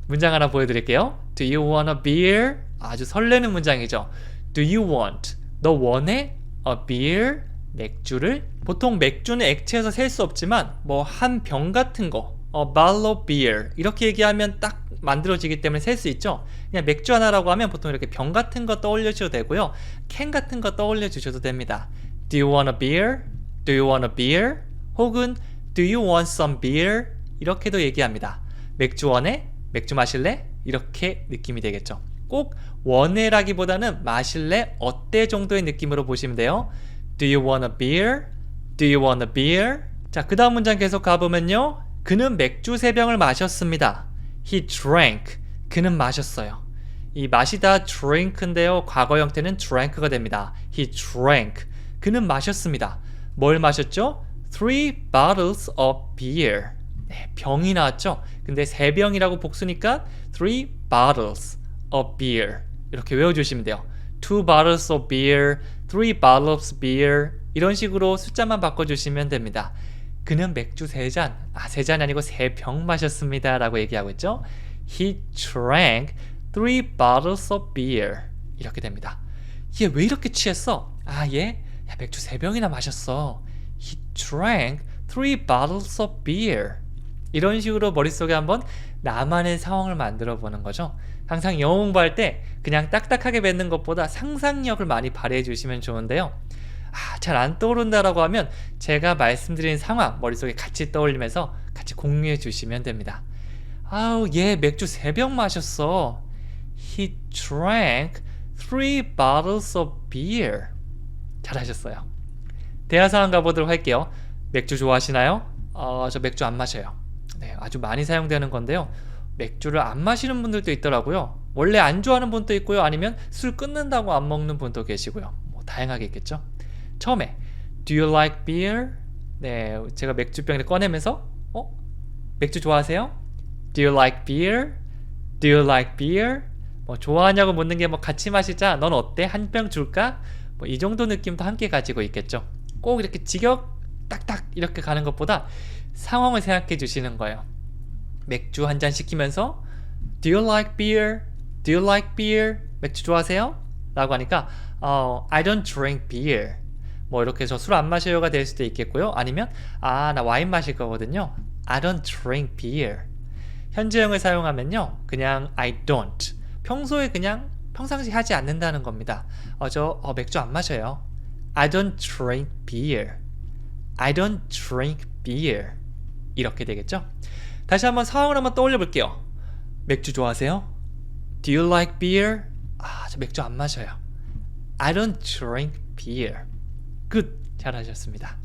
문장 하나 보여드릴게요. Do you want a beer? 아주 설레는 문장이죠. Do you want? 너 원해? A beer? 맥주를? 보통 맥주는 액체에서 셀 수 없지만 뭐 한 병 같은 거, a bottle of beer 이렇게 얘기하면 딱 만들어지기 때문에 셀 수 있죠. 그냥 맥주 하나라고 하면 보통 이렇게 병 같은 거 떠올려 주셔도 되고요. 캔 같은 거 떠올려 주셔도 됩니다. Do you want a beer? Do you want a beer? 혹은 Do you want some beer? 이렇게도 얘기합니다. 맥주 원해? 맥주 마실래? 이렇게 느낌이 되겠죠. 꼭 원해라기보다는 마실래? 어때? 정도의 느낌으로 보시면 돼요. Do you want a beer? Do you want a beer? 자, 그 다음 문장 계속 가보면요. 그는 맥주 3병을 마셨습니다. He drank. 그는 마셨어요. 이 마시다 drink인데요. 과거 형태는 drank가 됩니다. He drank. 그는 마셨습니다. 뭘 마셨죠? 3 bottles of beer. 네, 병이 나왔죠? 근데 3병이라고 복수니까 3 bottles of beer. 이렇게 외워주시면 돼요. 2 bottles of beer, 3 bottles of beer. 이런 식으로 숫자만 바꿔주시면 됩니다. 그는 맥주 3잔, 3잔이 아니고 3병 마셨습니다 라고 얘기하고 있죠. He drank 3 bottles of beer. 이렇게 됩니다. 얘 왜 이렇게 취했어? 얘 맥주 3병이나 마셨어. He drank 3 bottles of beer. 이런 식으로 머릿속에 한번 나만의 상황을 만들어 보는 거죠. 항상 영어 공부할 때 그냥 딱딱하게 뱉는 것보다 상상력을 많이 발휘해 주시면 좋은데요. 잘 안 떠오른다라고 하면 제가 말씀드린 상황 머릿속에 같이 떠올리면서 같이 공유해 주시면 됩니다. 얘 맥주 3병 마셨어. He drank 3 bottles of beer. 잘하셨어요. 대화 상황 가보도록 할게요. 맥주 좋아하시나요? 저 맥주 안 마셔요. 네, 아주 많이 사용되는 건데요. 맥주를 안 마시는 분들도 있더라고요. 원래 안 좋아하는 분도 있고요. 아니면 술 끊는다고 안 먹는 분도 계시고요. 뭐 다양하게 있겠죠. 처음에 Do you like beer? 네, 제가 맥주병을 꺼내면서 맥주 좋아하세요? Do you like beer? Do you like beer? 뭐 좋아하냐고 묻는 게 뭐 같이 마시자. 넌 어때? 한 병 줄까? 뭐 이 정도 느낌도 함께 가지고 있겠죠. 꼭 이렇게 직역 딱딱 이렇게 가는 것보다 상황을 생각해 주시는 거예요. 맥주 한 잔 시키면서 Do you like beer? Do you like beer? 맥주 좋아하세요? 라고 하니까 I don't drink beer. 뭐 이렇게 저 술 안 마셔요가 될 수도 있겠고요. 아니면 나 와인 마실 거거든요. I don't drink beer. 현재형을 사용하면요. 그냥 I don't. 평소에 그냥 평상시 하지 않는다는 겁니다. 저 맥주 안 마셔요. I don't drink beer. I don't drink beer. 이렇게 되겠죠? 다시 한번 상황을 한번 떠올려 볼게요. 맥주 좋아하세요? Do you like beer? 저 맥주 안 마셔요. I don't drink beer. good. 잘하셨습니다.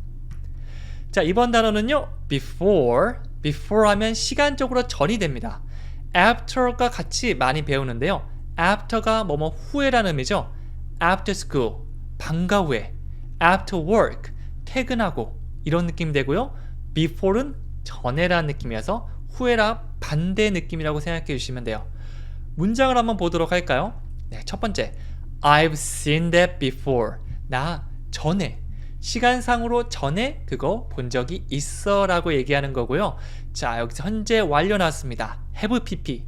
자, 이번 단어는요. before. before 하면 시간적으로 전이 됩니다. after가 같이 많이 배우는데요. after가 뭐뭐 후에라는 의미죠. after school, 방과 후에. after work, 퇴근하고 이런 느낌이 되고요. before는 전에라는 느낌이어서 후에라 반대 느낌이라고 생각해 주시면 돼요. 문장을 한번 보도록 할까요? 네, 첫 번째, I've seen that before. 나 전에, 시간상으로 전에 그거 본 적이 있어 라고 얘기하는 거고요. 자, 여기서 현재 완료 나왔습니다. have pp,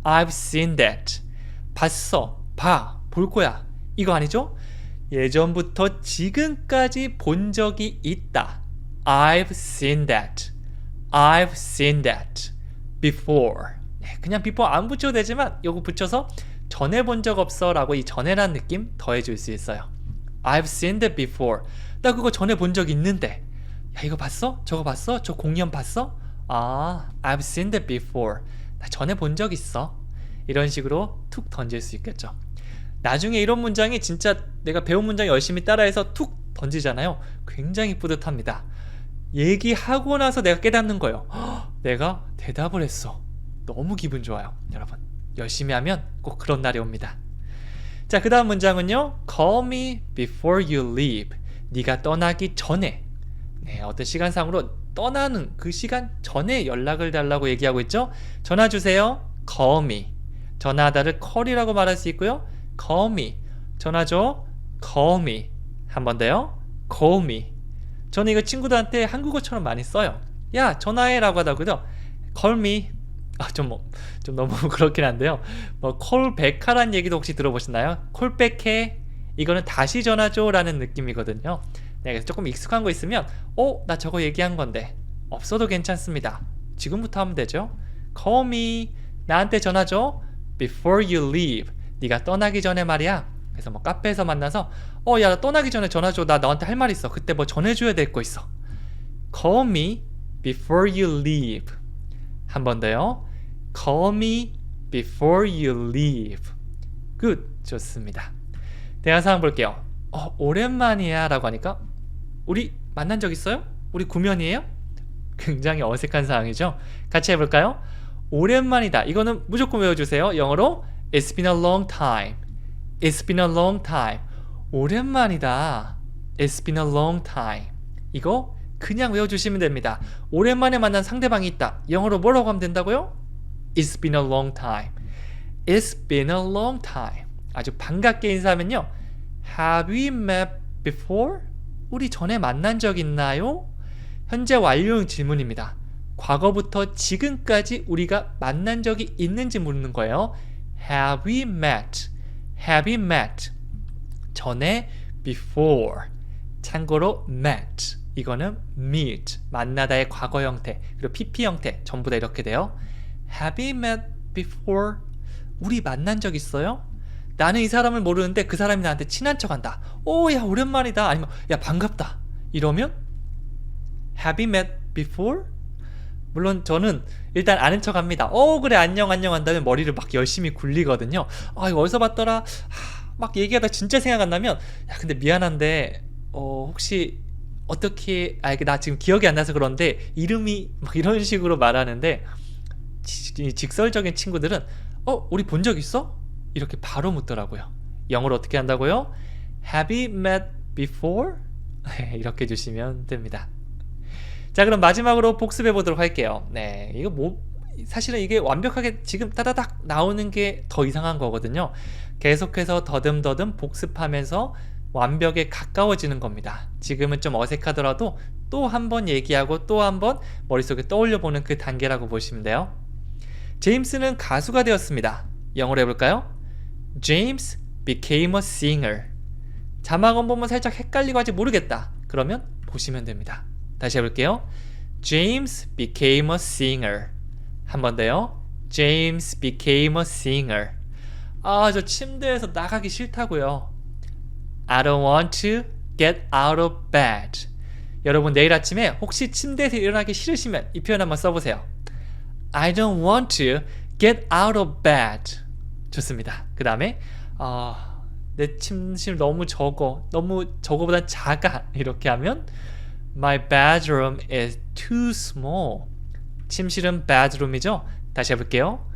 I've seen that. 봤어, 봐, 볼 거야. 이거 아니죠? 예전부터 지금까지 본 적이 있다. I've seen that. I've seen that before. 네, 그냥 before 안 붙여도 되지만 요거 붙여서 전에 본 적 없어 라고 이 전에란 느낌 더해줄 수 있어요. I've seen that before. 나 그거 전에 본 적 있는데. 야, 이거 봤어? 저거 봤어? 저 공연 봤어? 아, I've seen that before. 나 전에 본 적 있어. 이런 식으로 툭 던질 수 있겠죠. 나중에 이런 문장이 진짜 내가 배운 문장 열심히 따라해서 툭 던지잖아요. 굉장히 뿌듯합니다. 얘기하고 나서 내가 깨닫는 거예요. 허, 내가 대답을 했어. 너무 기분 좋아요. 여러분, 열심히 하면 꼭 그런 날이 옵니다. 자, 그 다음 문장은요. Call me before you leave. 네가 떠나기 전에. 네, 어떤 시간상으로 떠나는 그 시간 전에 연락을 달라고 얘기하고 있죠. 전화 주세요. Call me. 전화하다를 call이라고 말할 수 있고요. Call me. 전화 줘. Call me. 한 번 더요. Call me. 저는 이거 친구들한테 한국어처럼 많이 써요. 야, 전화해 라고 하다고요. Call me. 좀 너무 그렇긴 한데요. 뭐 callback 하라는 얘기도 혹시 들어보셨나요? callback 해. 이거는 다시 전화 줘 라는 느낌이거든요. 네, 그래서 조금 익숙한 거 있으면 나 저거 얘기한 건데 없어도 괜찮습니다. 지금부터 하면 되죠. Call me. 나한테 전화 줘. Before you leave. 네가 떠나기 전에 말이야. 그래서 뭐 카페에서 만나서 야, 나 떠나기 전에 전화 줘. 나 너한테 할 말 있어. 그때 뭐 전해줘야 될 거 있어. Call me before you leave. 한 번 더요. Call me before you leave. Good. 좋습니다. 대화 상황 볼게요. 오랜만이야 라고 하니까 우리 만난 적 있어요? 우리 구면이에요? 굉장히 어색한 상황이죠. 같이 해볼까요? 오랜만이다. 이거는 무조건 외워주세요. 영어로 It's been a long time. It's been a long time. 오랜만이다. It's been a long time. 이거 그냥 외워주시면 됩니다. 오랜만에 만난 상대방이 있다. 영어로 뭐라고 하면 된다고요? It's been a long time. It's been a long time. 아주 반갑게 인사하면요. Have we met before? 우리 전에 만난 적 있나요? 현재 완료형 질문입니다. 과거부터 지금까지 우리가 만난 적이 있는지 묻는 거예요. Have we met? Have we met? 전에 before. 참고로 met. 이거는 meet. 만나다의 과거 형태. 그리고 pp 형태. 전부 다 이렇게 돼요. Have we met before? 우리 만난 적 있어요? 나는 이 사람을 모르는데 그 사람이 나한테 친한 척한다. 야, 오랜만이다. 아니면 야, 반갑다. 이러면 Have we met before? 물론 저는 일단 아는 척합니다. 그래, 안녕 한 다음에 머리를 막 열심히 굴리거든요. 이거 어디서 봤더라? 막 얘기하다 진짜 생각 안 나면 야, 근데 미안한데 혹시 어떻게 나 지금 기억이 안 나서 그런데 이름이 막 이런 식으로 말하는데 직설적인 친구들은 우리 본 적 있어? 이렇게 바로 묻더라고요. 영어로 어떻게 한다고요? Have we met before? 이렇게 주시면 됩니다. 자, 그럼 마지막으로 복습해 보도록 할게요. 네, 이거 사실은 이게 완벽하게 지금 따다닥 나오는 게 더 이상한 거거든요. 계속해서 더듬더듬 복습하면서 완벽에 가까워지는 겁니다. 지금은 좀 어색하더라도 또 한 번 얘기하고 또 한 번 머릿속에 떠올려보는 그 단계라고 보시면 돼요. 제임스는 가수가 되었습니다. 영어로 해볼까요? James became a singer. 자막은 보면 살짝 헷갈리고 아직 모르겠다. 그러면 보시면 됩니다. 다시 해볼게요. James became a singer. 한 번 더요. James became a singer. 저 침대에서 나가기 싫다고요. I don't want to get out of bed. 여러분, 내일 아침에 혹시 침대에서 일어나기 싫으시면 이 표현 한번 써보세요. I don't want to get out of bed. 좋습니다. 그 다음에 내 침실 너무 적어. 너무 저거보다 작아. 이렇게 하면 My bedroom is too small. 침실은 bedroom이죠? 다시 해볼게요.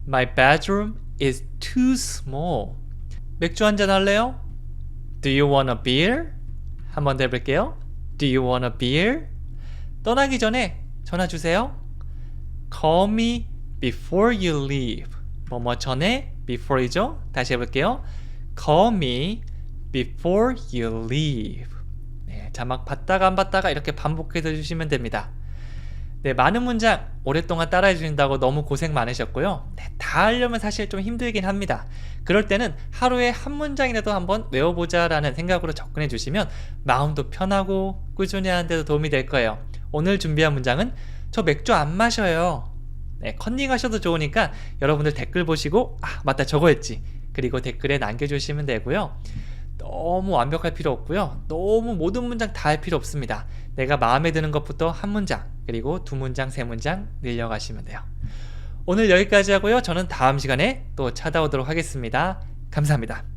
My bedroom is too small. 맥주 한잔 할래요? Do you want a beer? 한 번 더 해볼게요. Do you want a beer? 떠나기 전에 전화 주세요. Call me before you leave. 뭐뭐 전에 before이죠? 다시 해볼게요. Call me before you leave. 네, 자막 봤다가 안 봤다가 이렇게 반복해서 주시면 됩니다. 네, 많은 문장 오랫동안 따라해 주신다고 너무 고생 많으셨고요. 네, 다 하려면 사실 좀 힘들긴 합니다. 그럴 때는 하루에 한 문장이라도 한번 외워보자 라는 생각으로 접근해 주시면 마음도 편하고 꾸준히 하는 데도 도움이 될 거예요. 오늘 준비한 문장은 저 맥주 안 마셔요. 네, 컨닝하셔도 좋으니까 여러분들 댓글 보시고 아 맞다 저거 했지. 그리고 댓글에 남겨주시면 되고요. 너무 완벽할 필요 없고요. 너무 모든 문장 다 할 필요 없습니다. 내가 마음에 드는 것부터 한 문장, 그리고 두 문장, 세 문장 늘려가시면 돼요. 오늘 여기까지 하고요. 저는 다음 시간에 또 찾아오도록 하겠습니다. 감사합니다.